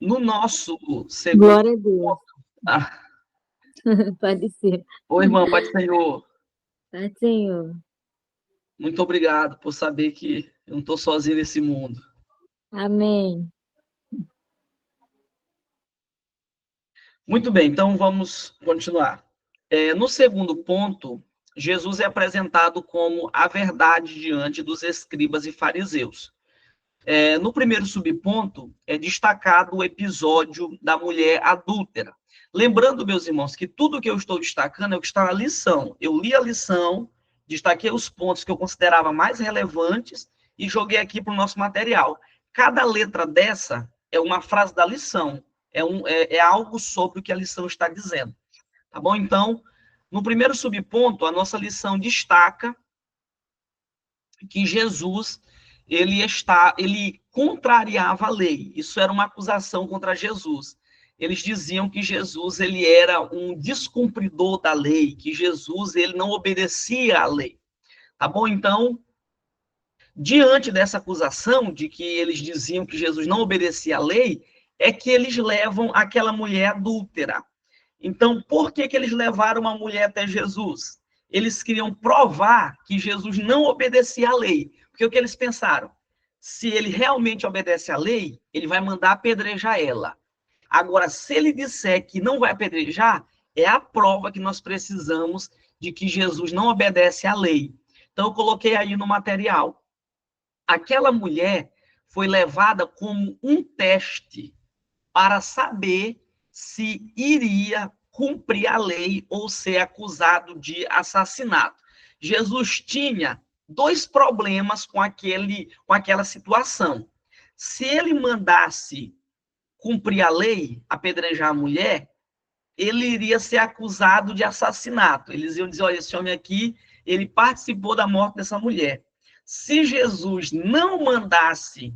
No nosso segundo... Glória a Deus. Ah, Pode ser. ô, irmão, Pai do Senhor, Pai do Senhor. muito obrigado por saber que eu não estou sozinho nesse mundo. Amém. Muito bem, então vamos continuar. No segundo ponto, Jesus é apresentado como a verdade diante dos escribas e fariseus. No primeiro subponto, é destacado o episódio da mulher adúltera. Lembrando, meus irmãos, que tudo que eu estou destacando é o que está na lição. Eu li a lição, destaquei os pontos que eu considerava mais relevantes e joguei aqui para o nosso material. Cada letra dessa é uma frase da lição, é algo sobre o que a lição está dizendo. Tá bom? Então, no primeiro subponto, a nossa lição destaca que Jesus ele contrariava a lei. Isso era uma acusação contra Jesus. Eles diziam que Jesus ele era um descumpridor da lei, que Jesus ele não obedecia à lei. Tá bom? Então, diante dessa acusação de que eles diziam que Jesus não obedecia à lei, é que eles levam aquela mulher adúltera. Então, por que eles levaram uma mulher até Jesus? Eles queriam provar que Jesus não obedecia à lei. Porque o que eles pensaram? Se ele realmente obedece à lei, ele vai mandar apedrejar ela. Agora, se ele disser que não vai apedrejar, é a prova que nós precisamos de que Jesus não obedece à lei. Então, eu coloquei aí no material. Aquela mulher foi levada como um teste para saber se iria cumprir a lei ou ser acusado de assassinato. Jesus tinha dois problemas com aquela situação. Se ele mandasse cumprir a lei, apedrejar a mulher, ele iria ser acusado de assassinato. Eles iam dizer, olha, esse homem aqui, ele participou da morte dessa mulher. Se Jesus não mandasse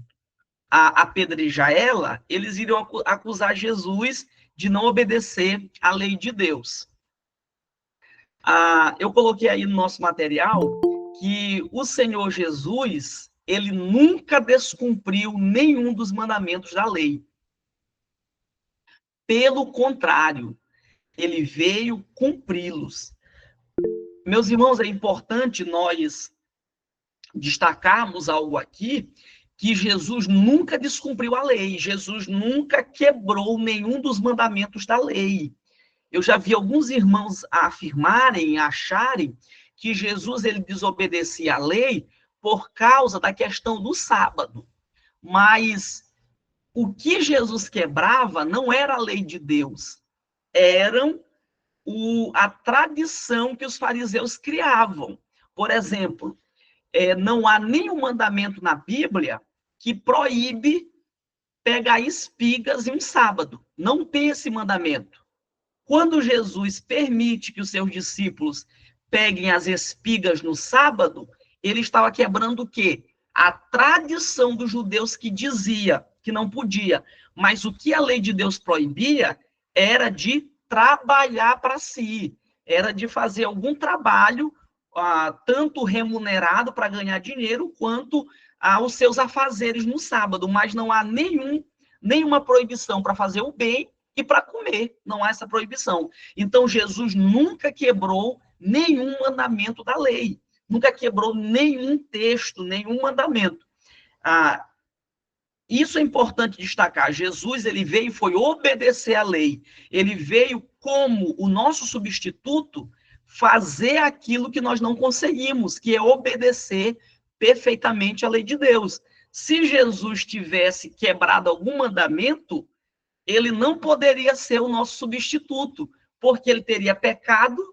apedrejar ela, eles iriam acusar Jesus de não obedecer à lei de Deus. Eu coloquei aí no nosso material que o Senhor Jesus, ele nunca descumpriu nenhum dos mandamentos da lei. Pelo contrário, ele veio cumpri-los. Meus irmãos, é importante nós destacarmos algo aqui, que Jesus nunca descumpriu a lei, Jesus nunca quebrou nenhum dos mandamentos da lei. Eu já vi alguns irmãos afirmarem, acharem, que Jesus ele desobedecia a lei por causa da questão do sábado. Mas o que Jesus quebrava não era a lei de Deus, eram a tradição que os fariseus criavam. Por exemplo, não há nenhum mandamento na Bíblia que proíbe pegar espigas em um sábado. Não tem esse mandamento. Quando Jesus permite que os seus discípulos peguem as espigas no sábado, ele estava quebrando o quê? A tradição dos judeus que dizia que não podia. Mas o que a lei de Deus proibia era de trabalhar para si, era de fazer algum trabalho, tanto remunerado para ganhar dinheiro, quanto os seus afazeres no sábado. Mas não há nenhuma proibição para fazer o bem e para comer, não há essa proibição. Então, Jesus nunca quebrou nenhum mandamento da lei, nunca quebrou nenhum texto, nenhum mandamento. Isso é importante destacar. Jesus, ele veio e foi obedecer à lei. Ele veio como o nosso substituto fazer aquilo que nós não conseguimos, que é obedecer perfeitamente à lei de Deus. Se Jesus tivesse quebrado algum mandamento, ele não poderia ser o nosso substituto, porque ele teria pecado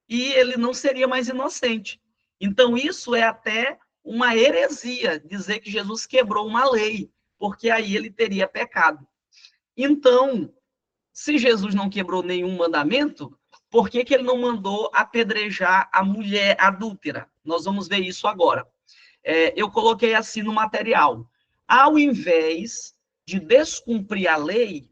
e ele não seria mais inocente. Então, isso é até uma heresia, dizer que Jesus quebrou uma lei, porque aí ele teria pecado. Então, se Jesus não quebrou nenhum mandamento, por que ele não mandou apedrejar a mulher adúltera? Nós vamos ver isso agora. Eu coloquei assim no material. Ao invés de descumprir a lei,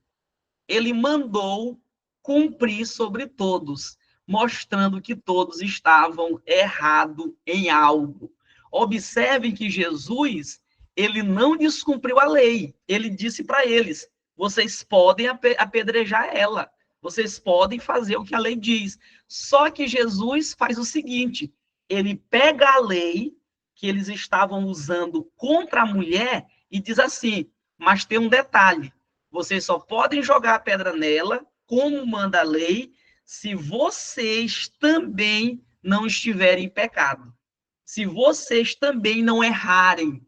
ele mandou cumprir sobre todos, mostrando que todos estavam errados em algo. Observem que Jesus, ele não descumpriu a lei. Ele disse para eles, vocês podem apedrejar ela, vocês podem fazer o que a lei diz. Só que Jesus faz o seguinte, ele pega a lei que eles estavam usando contra a mulher e diz assim, mas tem um detalhe, vocês só podem jogar a pedra nela, como manda a lei, se vocês também não estiverem em pecado. Se vocês também não errarem.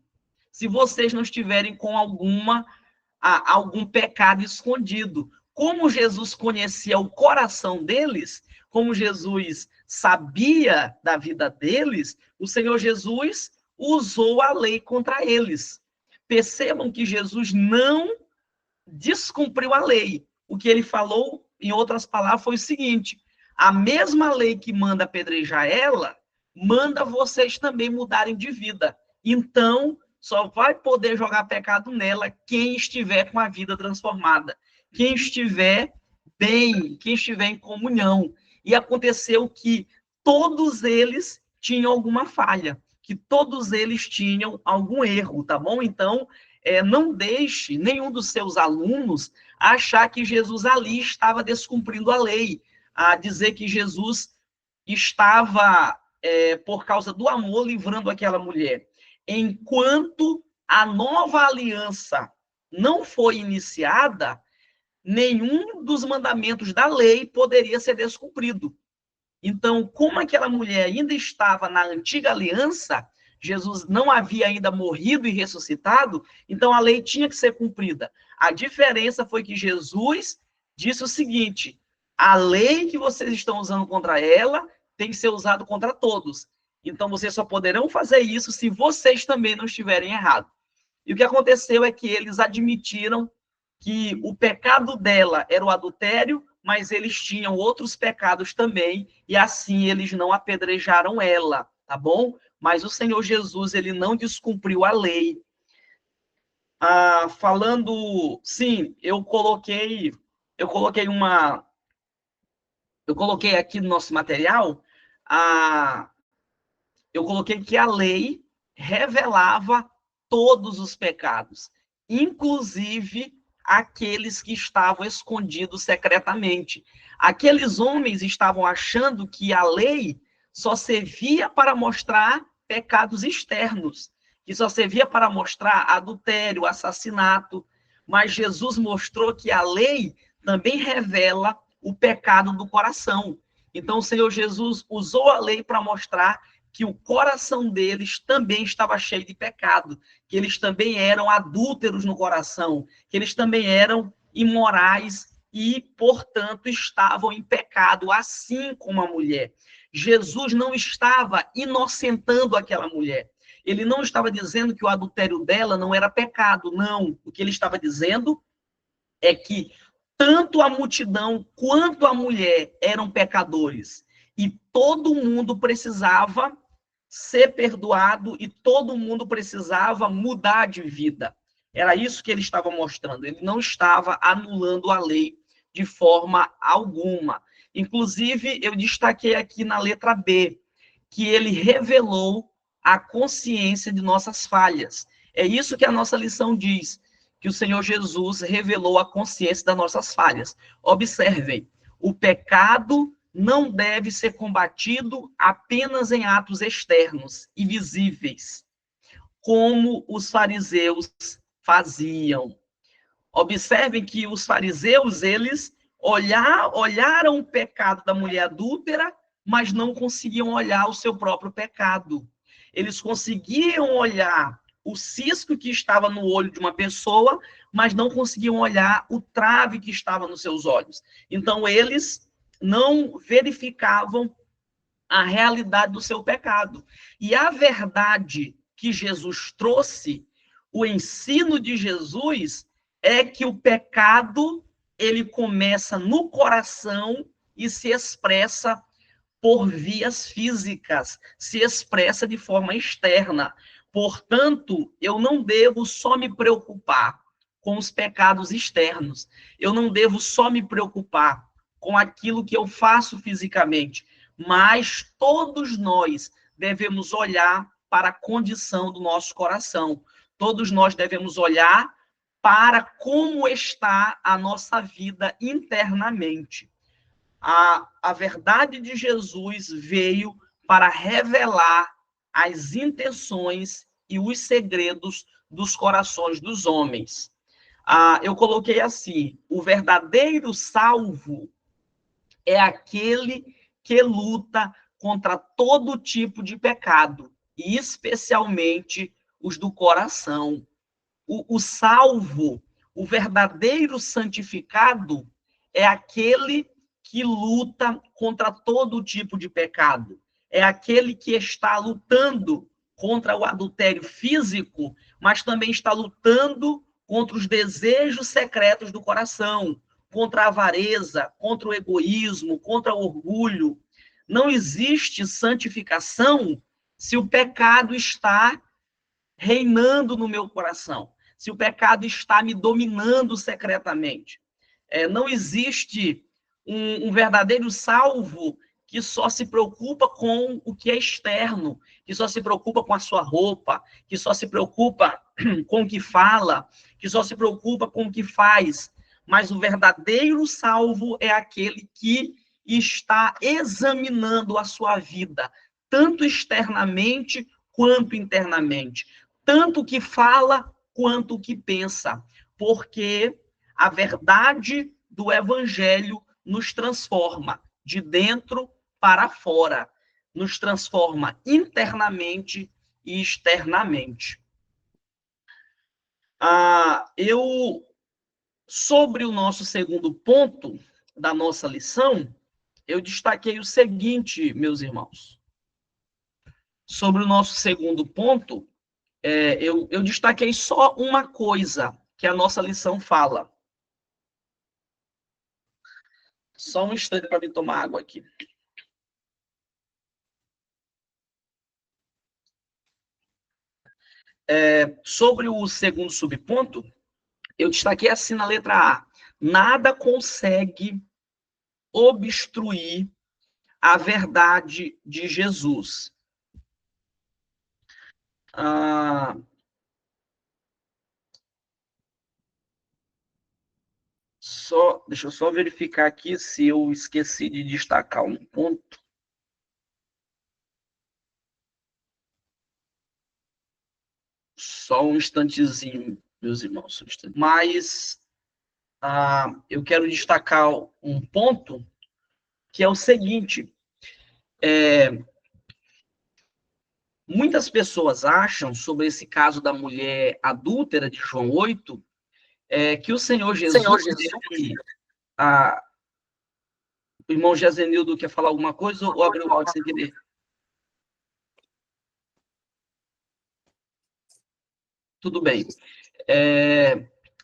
Se vocês não estiverem com algum pecado escondido. Como Jesus conhecia o coração deles, como Jesus sabia da vida deles, o Senhor Jesus usou a lei contra eles. Percebam que Jesus não descumpriu a lei. O que ele falou, em outras palavras, foi o seguinte, a mesma lei que manda apedrejar ela, manda vocês também mudarem de vida. Então, só vai poder jogar pecado nela quem estiver com a vida transformada, quem estiver bem, quem estiver em comunhão. E aconteceu que todos eles tinham alguma falha, que todos eles tinham algum erro, tá bom? Então, não deixe nenhum dos seus alunos achar que Jesus ali estava descumprindo a lei, a dizer que Jesus estava, por causa do amor, livrando aquela mulher. Enquanto a nova aliança não foi iniciada, nenhum dos mandamentos da lei poderia ser descumprido. Então, como aquela mulher ainda estava na antiga aliança, Jesus não havia ainda morrido e ressuscitado, então a lei tinha que ser cumprida. A diferença foi que Jesus disse o seguinte, a lei que vocês estão usando contra ela tem que ser usada contra todos. Então, vocês só poderão fazer isso se vocês também não estiverem errados. E o que aconteceu é que eles admitiram que o pecado dela era o adultério, mas eles tinham outros pecados também, e assim eles não apedrejaram ela, tá bom? Mas o Senhor Jesus, ele não descumpriu a lei. Falando, sim, eu coloquei aqui no nosso material, eu coloquei que a lei revelava todos os pecados, inclusive aqueles que estavam escondidos secretamente. Aqueles homens estavam achando que a lei só servia para mostrar pecados externos, que só servia para mostrar adultério, assassinato, mas Jesus mostrou que a lei também revela o pecado do coração. Então, o Senhor Jesus usou a lei para mostrar que o coração deles também estava cheio de pecado, que eles também eram adúlteros no coração, que eles também eram imorais e, portanto, estavam em pecado, assim como a mulher. Jesus não estava inocentando aquela mulher. Ele não estava dizendo que o adultério dela não era pecado, não. O que ele estava dizendo é que tanto a multidão quanto a mulher eram pecadores. E todo mundo precisava ser perdoado e todo mundo precisava mudar de vida. Era isso que ele estava mostrando. Ele não estava anulando a lei de forma alguma. Inclusive, eu destaquei aqui na letra B, que ele revelou a consciência de nossas falhas. É isso que a nossa lição diz, que o Senhor Jesus revelou a consciência das nossas falhas. Observem, o pecado não deve ser combatido apenas em atos externos e visíveis, como os fariseus faziam. Observem que os fariseus, eles olharam o pecado da mulher adúltera, mas não conseguiam olhar o seu próprio pecado. Eles conseguiam olhar o cisco que estava no olho de uma pessoa, mas não conseguiam olhar o trave que estava nos seus olhos. Então, eles não verificavam a realidade do seu pecado. E a verdade que Jesus trouxe, o ensino de Jesus, é que o pecado, ele começa no coração e se expressa por vias físicas, se expressa de forma externa. Portanto, eu não devo só me preocupar com os pecados externos. Eu não devo só me preocupar com aquilo que eu faço fisicamente, mas todos nós devemos olhar para a condição do nosso coração. Todos nós devemos olhar para como está a nossa vida internamente. A verdade de Jesus veio para revelar as intenções e os segredos dos corações dos homens. Eu coloquei assim: o verdadeiro salvo é aquele que luta contra todo tipo de pecado, e especialmente os do coração. O salvo, o verdadeiro santificado, é aquele que luta contra todo tipo de pecado. É aquele que está lutando contra o adultério físico, mas também está lutando contra os desejos secretos do coração, contra a avareza, contra o egoísmo, contra o orgulho. Não existe santificação se o pecado está reinando no meu coração, se o pecado está me dominando secretamente. Não existe um verdadeiro salvo que só se preocupa com o que é externo, que só se preocupa com a sua roupa, que só se preocupa com o que fala, que só se preocupa com o que faz. Mas o verdadeiro salvo é aquele que está examinando a sua vida, tanto externamente quanto internamente, tanto o que fala quanto o que pensa, porque a verdade do evangelho nos transforma de dentro para fora, nos transforma internamente e externamente. Sobre o nosso segundo ponto da nossa lição, eu destaquei o seguinte, meus irmãos. Sobre o nosso segundo ponto, eu destaquei só uma coisa que a nossa lição fala. Só um instante para me tomar água aqui. Sobre o segundo subponto, eu destaquei assim na letra A. Nada consegue obstruir a verdade de Jesus. Deixa eu só verificar aqui se eu esqueci de destacar um ponto. Só um instantezinho, meus irmãos. Mas eu quero destacar um ponto, que é o seguinte. Muitas pessoas acham, sobre esse caso da mulher adúltera de João 8, que o Senhor Jesus... O irmão Gezenildo quer falar alguma coisa ou abriu o áudio sem querer? Tudo bem.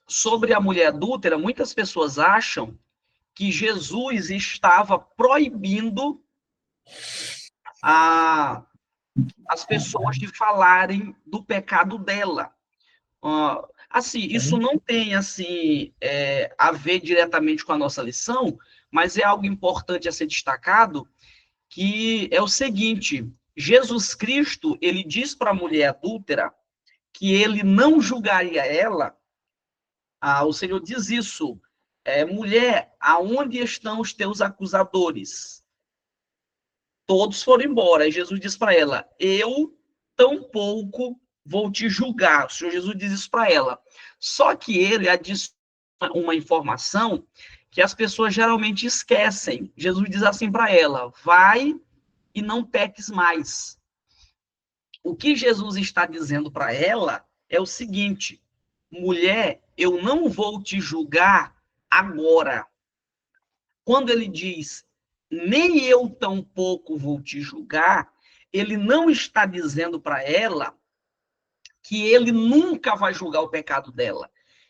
Sobre a mulher adúltera, muitas pessoas acham que Jesus estava proibindo as pessoas de falarem do pecado dela. Assim, isso não tem assim a ver diretamente com a nossa lição, mas é algo importante a ser destacado, que é o seguinte: Jesus Cristo, ele diz para a mulher adúltera que ele não julgaria ela. O Senhor diz isso: mulher, aonde estão os teus acusadores? Todos foram embora. E Jesus diz para ela: eu tampouco vou te julgar. O Senhor Jesus diz isso para ela. Só que ele adiciona uma informação que as pessoas geralmente esquecem. Jesus diz assim para ela: vai e não peques mais. O que Jesus está dizendo para ela é o seguinte: mulher, eu não vou te julgar agora. Quando ele diz, nem eu tampouco vou te julgar, ele não está dizendo para ela que ele nunca vai julgar o pecado dela,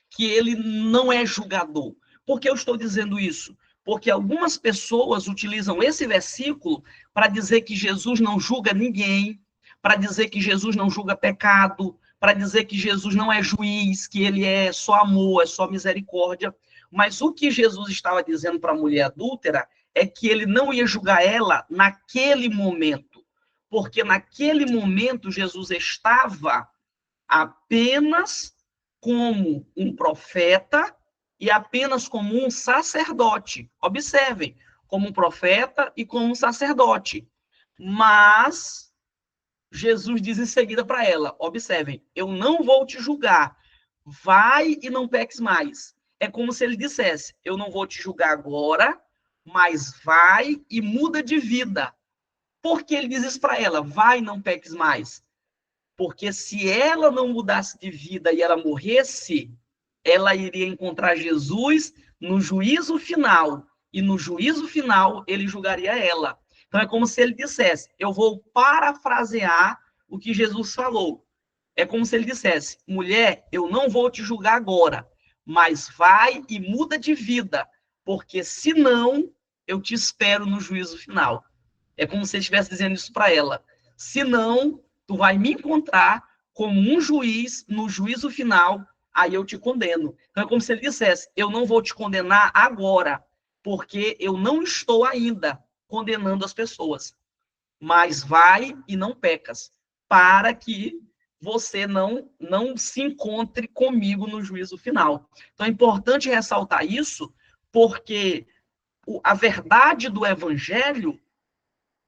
que ele não é julgador. Por que eu estou dizendo isso? Porque algumas pessoas utilizam esse versículo para dizer que Jesus não julga ninguém, para dizer que Jesus não julga pecado, para dizer que Jesus não é juiz, que ele é só amor, é só misericórdia. Mas o que Jesus estava dizendo para a mulher adúltera é que ele não ia julgar ela naquele momento, porque naquele momento Jesus estava apenas como um profeta e apenas como um sacerdote. Observem, como um profeta e como um sacerdote. Mas Jesus diz em seguida para ela, observem, eu não vou te julgar, vai e não peques mais. É como se ele dissesse, eu não vou te julgar agora, mas vai e muda de vida. Por que ele diz isso para ela? Vai e não peques mais. Porque se ela não mudasse de vida e ela morresse, ela iria encontrar Jesus no juízo final. E no juízo final, ele julgaria ela. Então, é como se ele dissesse, eu vou parafrasear o que Jesus falou. É como se ele dissesse, mulher, eu não vou te julgar agora, mas vai e muda de vida, porque senão eu te espero no juízo final. É como se ele estivesse dizendo isso para ela. Senão, tu vai me encontrar como um juiz no juízo final, aí eu te condeno. Então é como se ele dissesse, eu não vou te condenar agora, porque eu não estou ainda condenando as pessoas. Mas vai e não pecas, para que você não se encontre comigo no juízo final. Então é importante ressaltar isso, porque a verdade do evangelho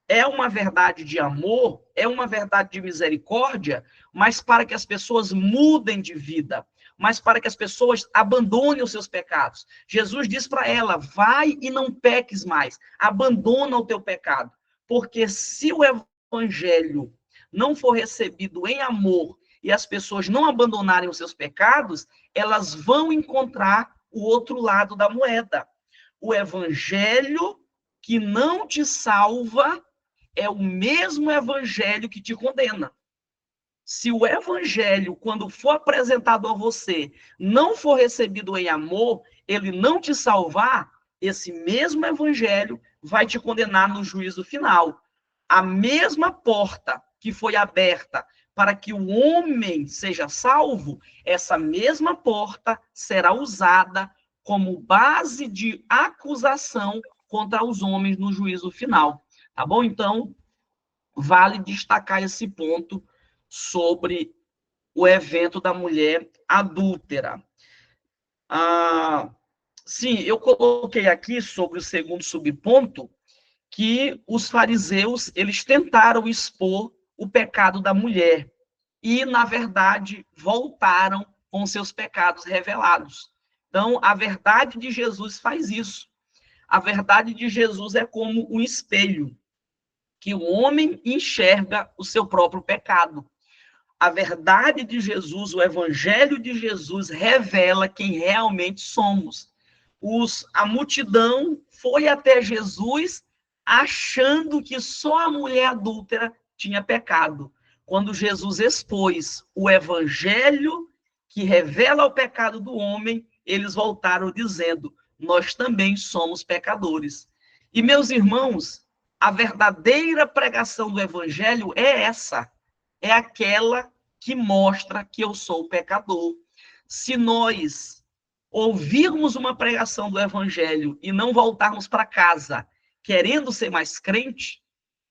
é uma verdade de amor, é uma verdade de misericórdia, mas para que as pessoas mudem de vida, mas para que as pessoas abandonem os seus pecados. Jesus diz para ela, vai e não peques mais, abandona o teu pecado, porque se o evangelho não for recebido em amor e as pessoas não abandonarem os seus pecados, elas vão encontrar o outro lado da moeda. O evangelho que não te salva é o mesmo evangelho que te condena. Se o evangelho, quando for apresentado a você, não for recebido em amor, ele não te salvar, esse mesmo evangelho vai te condenar no juízo final. A mesma porta que foi aberta para que o homem seja salvo, essa mesma porta será usada como base de acusação contra os homens no juízo final. Tá bom? Então, vale destacar esse ponto sobre o evento da mulher adúltera. Sim, eu coloquei aqui sobre o segundo subponto que os fariseus, eles tentaram expor o pecado da mulher e, na verdade, voltaram com seus pecados revelados. Então, a verdade de Jesus faz isso. A verdade de Jesus é como um espelho, que o homem enxerga o seu próprio pecado. A verdade de Jesus, o evangelho de Jesus, revela quem realmente somos. A multidão foi até Jesus achando que só a mulher adúltera tinha pecado. Quando Jesus expôs o evangelho que revela o pecado do homem, eles voltaram dizendo: nós também somos pecadores. E, meus irmãos, a verdadeira pregação do evangelho é essa, é aquela que mostra que eu sou pecador. Se nós ouvirmos uma pregação do evangelho e não voltarmos para casa querendo ser mais crente,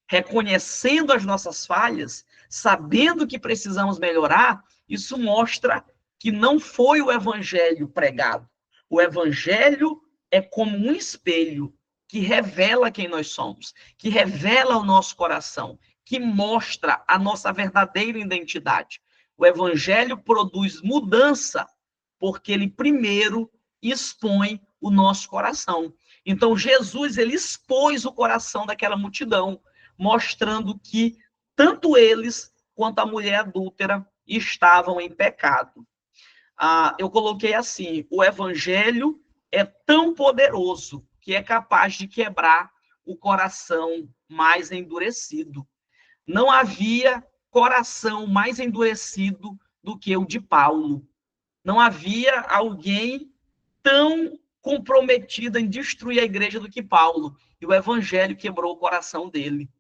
reconhecendo as nossas falhas, sabendo que precisamos melhorar, isso mostra que não foi o evangelho pregado. O evangelho é como um espelho que revela quem nós somos, que revela o nosso coração, que mostra a nossa verdadeira identidade. O evangelho produz mudança porque ele primeiro expõe o nosso coração. Então, Jesus, ele expôs o coração daquela multidão, mostrando que tanto eles quanto a mulher adúltera estavam em pecado. Eu coloquei assim: o evangelho é tão poderoso que é capaz de quebrar o coração mais endurecido. Não havia coração mais endurecido do que o de Paulo. Não havia alguém tão comprometido em destruir a igreja do que Paulo. E o evangelho quebrou o coração dele.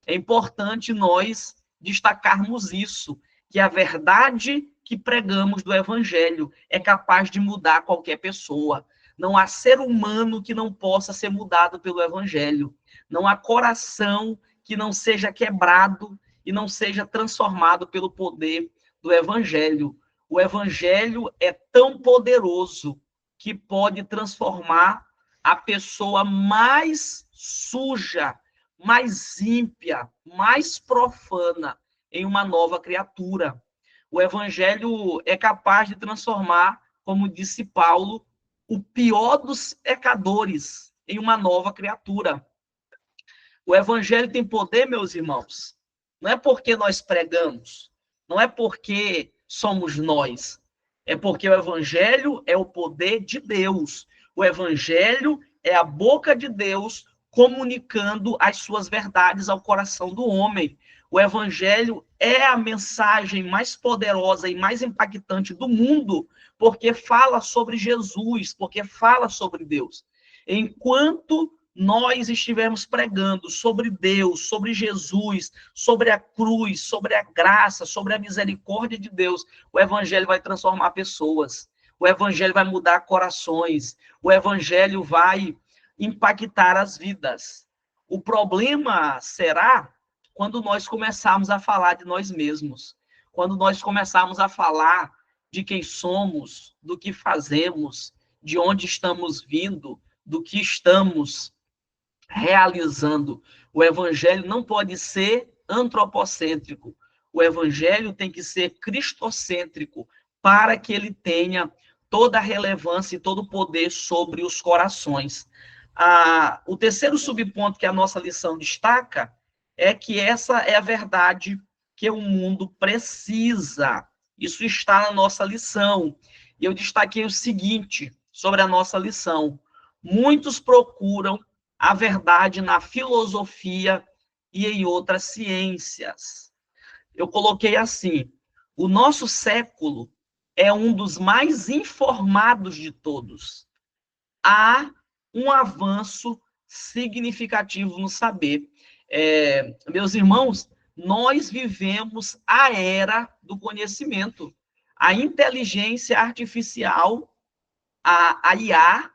É importante nós destacarmos isso, que a verdade que pregamos do evangelho é capaz de mudar qualquer pessoa. Não há ser humano que não possa ser mudado pelo evangelho. Não há coração que não seja quebrado e não seja transformado pelo poder do evangelho. O evangelho é tão poderoso que pode transformar a pessoa mais suja, mais ímpia, mais profana em uma nova criatura. O evangelho é capaz de transformar, como disse Paulo, o pior dos pecadores em uma nova criatura. O evangelho tem poder, meus irmãos. Não é porque nós pregamos, não é porque somos nós, é porque o evangelho é o poder de Deus. O evangelho é a boca de Deus comunicando as suas verdades ao coração do homem. O evangelho é a mensagem mais poderosa e mais impactante do mundo, porque fala sobre Jesus, porque fala sobre Deus. Enquanto nós estivermos pregando sobre Deus, sobre Jesus, sobre a cruz, sobre a graça, sobre a misericórdia de Deus, o evangelho vai transformar pessoas, o evangelho vai mudar corações, o evangelho vai impactar as vidas. O problema será quando nós começarmos a falar de nós mesmos, quando nós começarmos a falar de quem somos, do que fazemos, de onde estamos vindo, do que estamos realizando. O evangelho não pode ser antropocêntrico. O evangelho tem que ser cristocêntrico para que ele tenha toda a relevância e todo o poder sobre os corações. O terceiro subponto que a nossa lição destaca é que essa é a verdade que o mundo precisa. Isso está na nossa lição. E eu destaquei o seguinte sobre a nossa lição: muitos procuram a verdade na filosofia e em outras ciências. Eu coloquei assim: o nosso século é um dos mais informados de todos. Há um avanço significativo no saber. Meus irmãos, nós vivemos a era do conhecimento. A inteligência artificial, a IA,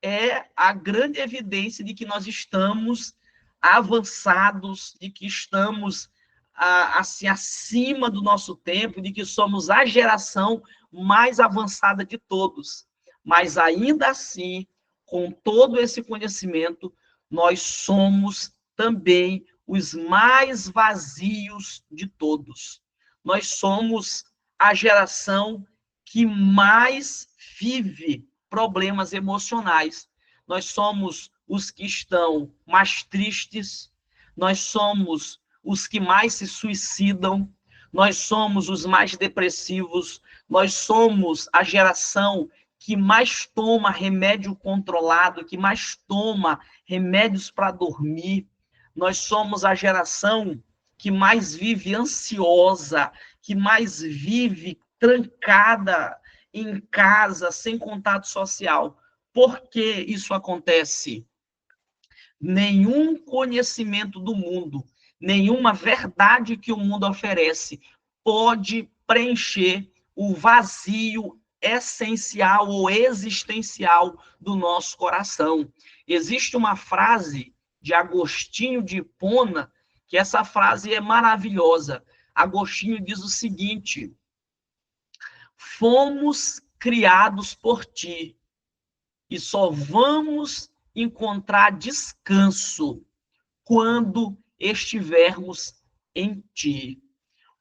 é a grande evidência de que nós estamos avançados, de que estamos assim, acima do nosso tempo, de que somos a geração mais avançada de todos. Mas ainda assim, com todo esse conhecimento, nós somos também os mais vazios de todos. Nós somos a geração que mais vive problemas emocionais. Nós somos os que estão mais tristes, nós somos os que mais se suicidam, nós somos os mais depressivos, nós somos a geração que mais toma remédio controlado, que mais toma remédios para dormir. Nós somos a geração que mais vive ansiosa, que mais vive trancada em casa, sem contato social. Por que isso acontece? Nenhum conhecimento do mundo, nenhuma verdade que o mundo oferece pode preencher o vazio essencial ou existencial do nosso coração. Existe uma frase de Agostinho de Hipona, que essa frase é maravilhosa. Agostinho diz o seguinte: fomos criados por ti e só vamos encontrar descanso quando estivermos em ti.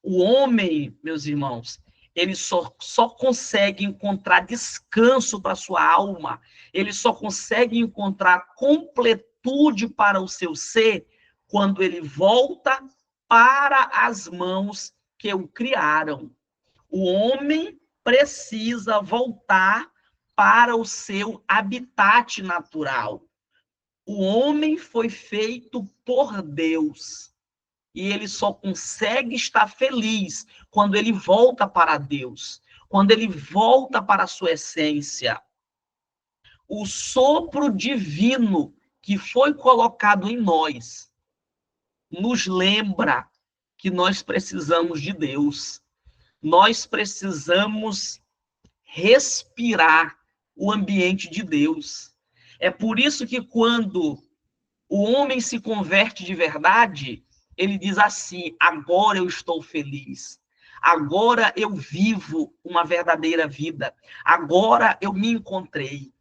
O homem, meus irmãos, ele só consegue encontrar descanso para sua alma, ele só consegue encontrar completude para o seu ser quando ele volta para as mãos que o criaram. O homem precisa voltar para o seu habitat natural. O homem foi feito por Deus. E ele só consegue estar feliz quando ele volta para Deus, quando ele volta para a sua essência. O sopro divino que foi colocado em nós nos lembra que nós precisamos de Deus. Nós precisamos respirar o ambiente de Deus. É por isso que quando o homem se converte de verdade, ele diz assim: agora eu estou feliz, agora eu vivo uma verdadeira vida, agora eu me encontrei,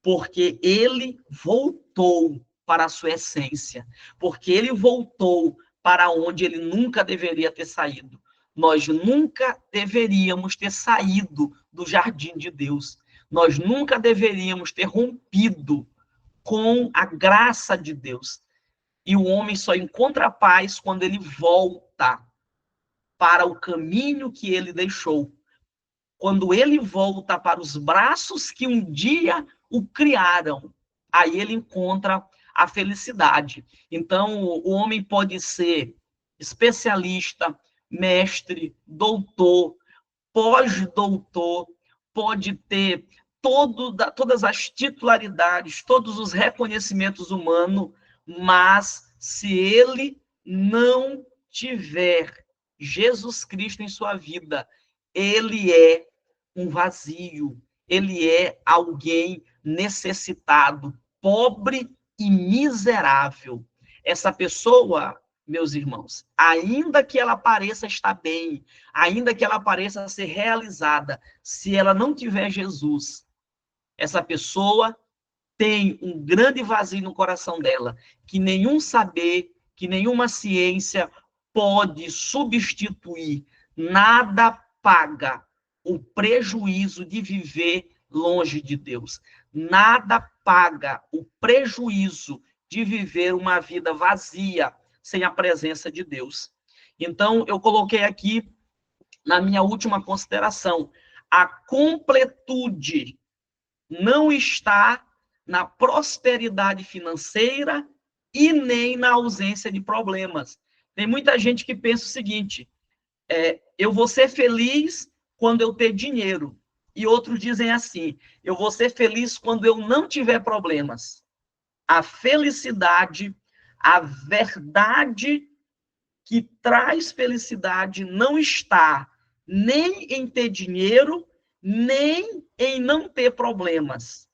porque ele voltou para a sua essência, porque ele voltou para onde ele nunca deveria ter saído. Nós nunca deveríamos ter saído do jardim de Deus. Nós nunca deveríamos ter rompido com a graça de Deus. E o homem só encontra paz quando ele volta para o caminho que ele deixou. Quando ele volta para os braços que um dia o criaram, aí ele encontra a felicidade. Então, o homem pode ser especialista, mestre, doutor, pós-doutor, pode ter todas as titularidades, todos os reconhecimentos humanos, mas se ele não tiver Jesus Cristo em sua vida, ele é um vazio, ele é alguém necessitado, pobre e miserável. Essa pessoa, meus irmãos, ainda que ela pareça estar bem, ainda que ela pareça ser realizada, se ela não tiver Jesus, essa pessoa tem um grande vazio no coração dela, que nenhum saber, que nenhuma ciência pode substituir. Nada paga o prejuízo de viver longe de Deus. Nada paga o prejuízo de viver uma vida vazia, sem a presença de Deus. Então, eu coloquei aqui, na minha última consideração, a completude não está na prosperidade financeira e nem na ausência de problemas. Tem muita gente que pensa o seguinte: eu vou ser feliz quando eu ter dinheiro. E outros dizem assim: eu vou ser feliz quando eu não tiver problemas. a felicidade, a verdade que traz felicidade não está nem em ter dinheiro, nem em não ter problemas.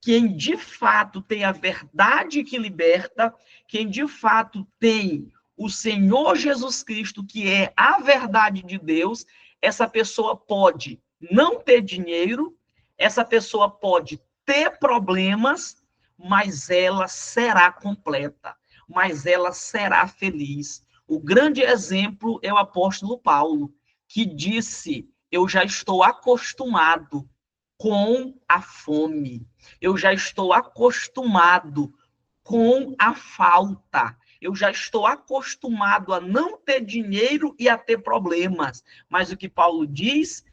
Quem de fato tem a verdade que liberta, quem de fato tem o Senhor Jesus Cristo, que é a verdade de Deus, essa pessoa pode não ter dinheiro, essa pessoa pode ter problemas, mas ela será completa, mas ela será feliz. O grande exemplo é o apóstolo Paulo, que disse: eu já estou acostumado com a fome, eu já estou acostumado com a falta, eu já estou acostumado a não ter dinheiro e a ter problemas. Mas o que Paulo diz,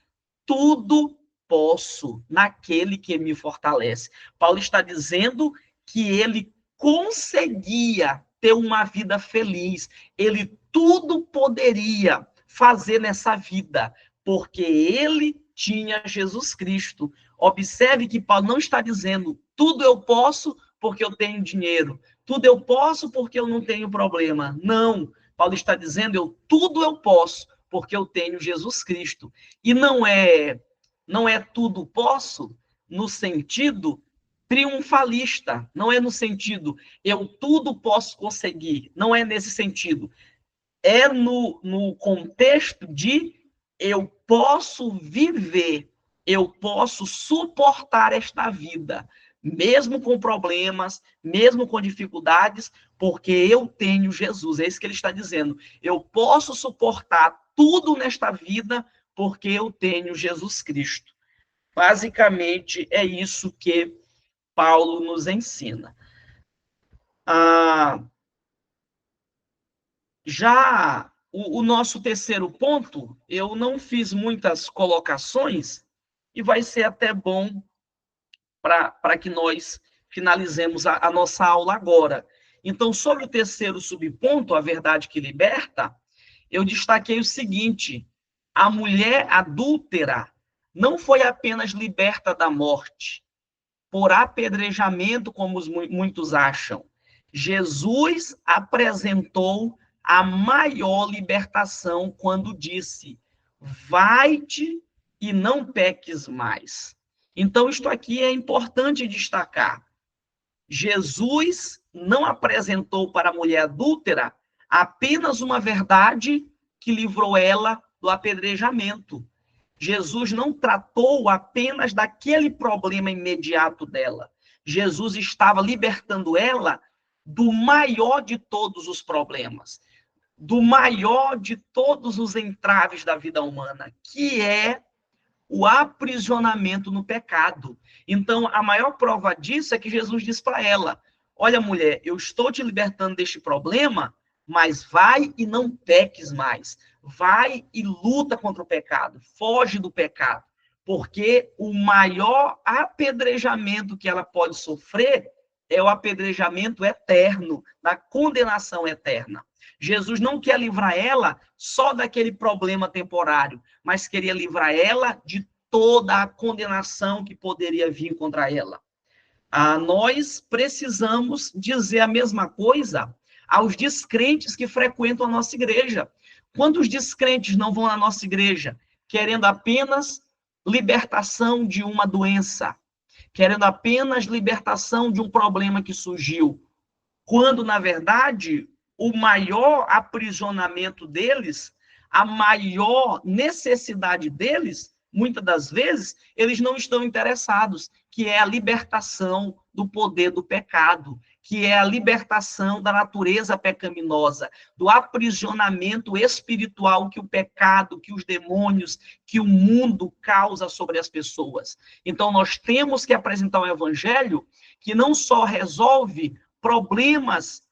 tudo posso naquele que me fortalece. Paulo está dizendo que ele conseguia ter uma vida feliz, ele tudo poderia fazer nessa vida, porque ele tinha Jesus Cristo. Observe que Paulo não está dizendo tudo eu posso porque eu tenho dinheiro, tudo eu posso porque eu não tenho problema. Não, Paulo está dizendo tudo eu posso porque eu tenho Jesus Cristo. E não é tudo posso no sentido triunfalista, não é no sentido eu tudo posso conseguir, não é nesse sentido. É no contexto de eu posso viver, eu posso suportar esta vida, mesmo com problemas, mesmo com dificuldades, porque eu tenho Jesus. É isso que ele está dizendo. Eu posso suportar tudo nesta vida, porque eu tenho Jesus Cristo. Basicamente, é isso que Paulo nos ensina. Já o nosso terceiro ponto, eu não fiz muitas colocações, e vai ser até bom para que nós finalizemos a nossa aula agora. Então, sobre o terceiro subponto, a verdade que liberta, eu destaquei o seguinte: a mulher adúltera não foi apenas liberta da morte por apedrejamento, como muitos acham. Jesus apresentou a maior libertação quando disse: vai-te e não peques mais. Então, isto aqui é importante destacar. Jesus não apresentou para a mulher adúltera apenas uma verdade que livrou ela do apedrejamento. Jesus não tratou apenas daquele problema imediato dela. Jesus estava libertando ela do maior de todos os problemas, do maior de todos os entraves da vida humana, que é o aprisionamento no pecado. Então, a maior prova disso é que Jesus diz para ela: olha, mulher, eu estou te libertando deste problema, mas vai e não peques mais. Vai e luta contra o pecado, foge do pecado, porque o maior apedrejamento que ela pode sofrer é o apedrejamento eterno, da condenação eterna. Jesus não quer livrar ela só daquele problema temporário, mas queria livrar ela de toda a condenação que poderia vir contra ela. Nós precisamos dizer a mesma coisa aos descrentes que frequentam a nossa igreja. Quantos descrentes não vão à nossa igreja querendo apenas libertação de uma doença, querendo apenas libertação de um problema que surgiu, quando, na verdade, o maior aprisionamento deles, a maior necessidade deles, muitas das vezes, eles não estão interessados, que é a libertação do poder do pecado, que é a libertação da natureza pecaminosa, do aprisionamento espiritual que o pecado, que os demônios, que o mundo causa sobre as pessoas. Então, nós temos que apresentar um evangelho que não só resolve problemas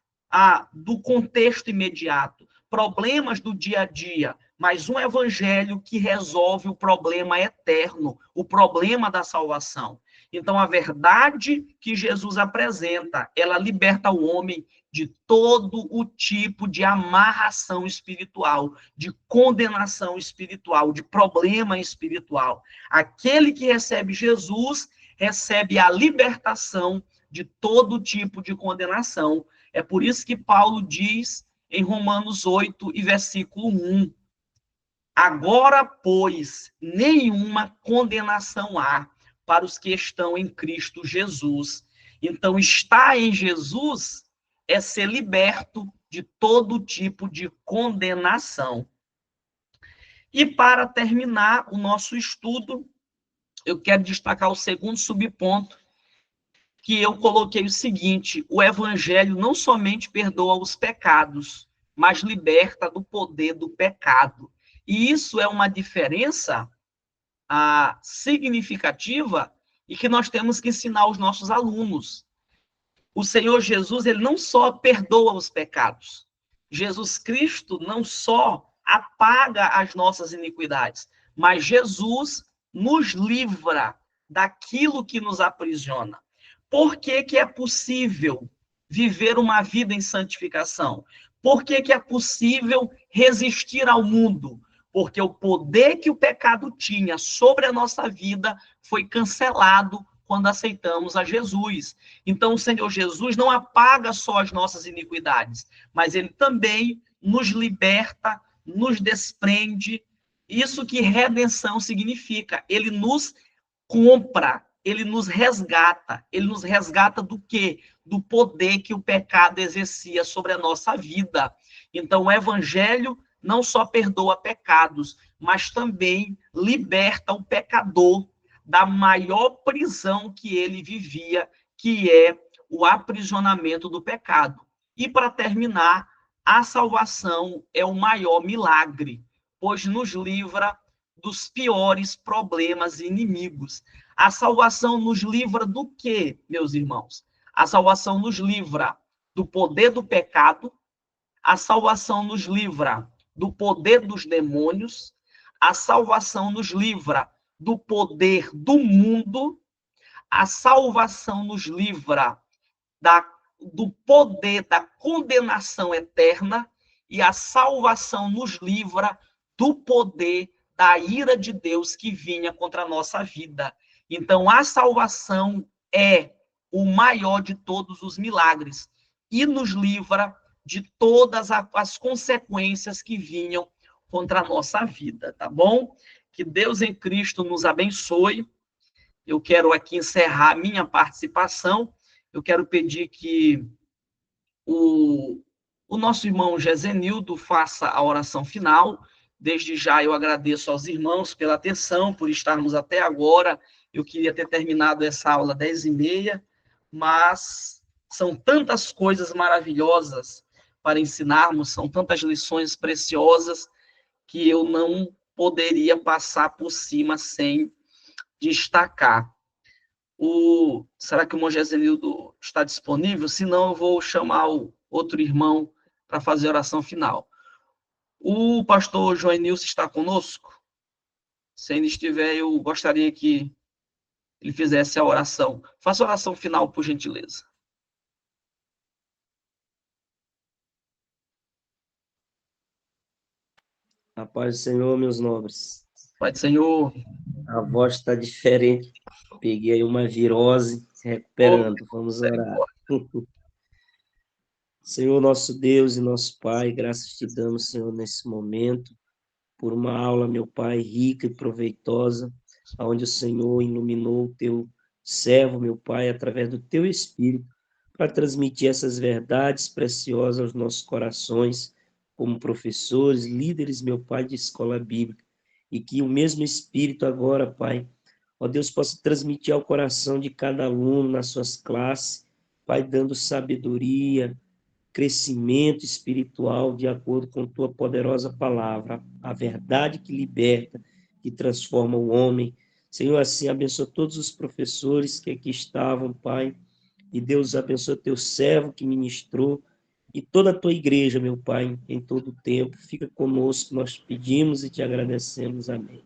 do contexto imediato, problemas do dia a dia, mas um evangelho que resolve o problema eterno, o problema da salvação. Então, a verdade que Jesus apresenta, ela liberta o homem de todo o tipo de amarração espiritual, de condenação espiritual, de problema espiritual. Aquele que recebe Jesus, recebe a libertação de todo tipo de condenação. É por isso que Paulo diz em Romanos 8 e versículo 1, agora, pois, nenhuma condenação há para os que estão em Cristo Jesus. Então, estar em Jesus é ser liberto de todo tipo de condenação. E para terminar o nosso estudo, eu quero destacar o segundo subponto, que eu coloquei o seguinte: o evangelho não somente perdoa os pecados, mas liberta do poder do pecado. E isso é uma diferença significativa e que nós temos que ensinar aos nossos alunos. O Senhor Jesus, ele não só perdoa os pecados. Jesus Cristo não só apaga as nossas iniquidades, mas Jesus nos livra daquilo que nos aprisiona. Por que que é possível viver uma vida em santificação? Por que que é possível resistir ao mundo? Porque o poder que o pecado tinha sobre a nossa vida foi cancelado quando aceitamos a Jesus. Então, o Senhor Jesus não apaga só as nossas iniquidades, mas ele também nos liberta, nos desprende. Isso que redenção significa. Ele nos compra, ele nos resgata. Ele nos resgata do quê? Do poder que o pecado exercia sobre a nossa vida. Então, o evangelho não só perdoa pecados, mas também liberta o pecador da maior prisão que ele vivia, que é o aprisionamento do pecado. E para terminar, a salvação é o maior milagre, pois nos livra dos piores problemas e inimigos. A salvação nos livra do quê, meus irmãos? A salvação nos livra do poder do pecado, a salvação nos livra do poder dos demônios, a salvação nos livra do poder do mundo, a salvação nos livra do poder da condenação eterna e a salvação nos livra do poder da ira de Deus que vinha contra a nossa vida. Então, a salvação é o maior de todos os milagres e nos livra de todas as consequências que vinham contra a nossa vida, tá bom? Que Deus em Cristo nos abençoe. Eu quero aqui encerrar minha participação. Eu quero pedir que o nosso irmão Gesenildo faça a oração final. Desde já eu agradeço aos irmãos pela atenção, por estarmos até agora. Eu queria ter terminado essa aula 10h30, mas são tantas coisas maravilhosas para ensinarmos, são tantas lições preciosas que eu não poderia passar por cima sem destacar. Será que o irmão Gesenildo está disponível? Se não, eu vou chamar o outro irmão para fazer a oração final. O pastor Joenilson está conosco? Se ainda estiver, eu gostaria que ele fizesse a oração. Faça a oração final, por gentileza. A paz do Senhor, meus nobres. Pai do Senhor. A voz está diferente. Peguei aí uma virose, se recuperando. Vamos orar. Senhor, nosso Deus e nosso Pai, graças te damos, Senhor, nesse momento, por uma aula, meu Pai, rica e proveitosa, onde o Senhor iluminou o teu servo, meu Pai, através do teu Espírito, para transmitir essas verdades preciosas aos nossos corações, como professores, líderes, meu Pai, de escola bíblica, e que o mesmo Espírito agora, Pai, ó Deus, possa transmitir ao coração de cada aluno nas suas classes, Pai, dando sabedoria, crescimento espiritual de acordo com tua poderosa palavra, a verdade que liberta, que transforma o homem. Senhor, assim abençoa todos os professores que aqui estavam, Pai, e Deus abençoa teu servo que ministrou, e toda a tua igreja, meu Pai, em todo o tempo. Fica conosco, nós pedimos e te agradecemos. Amém.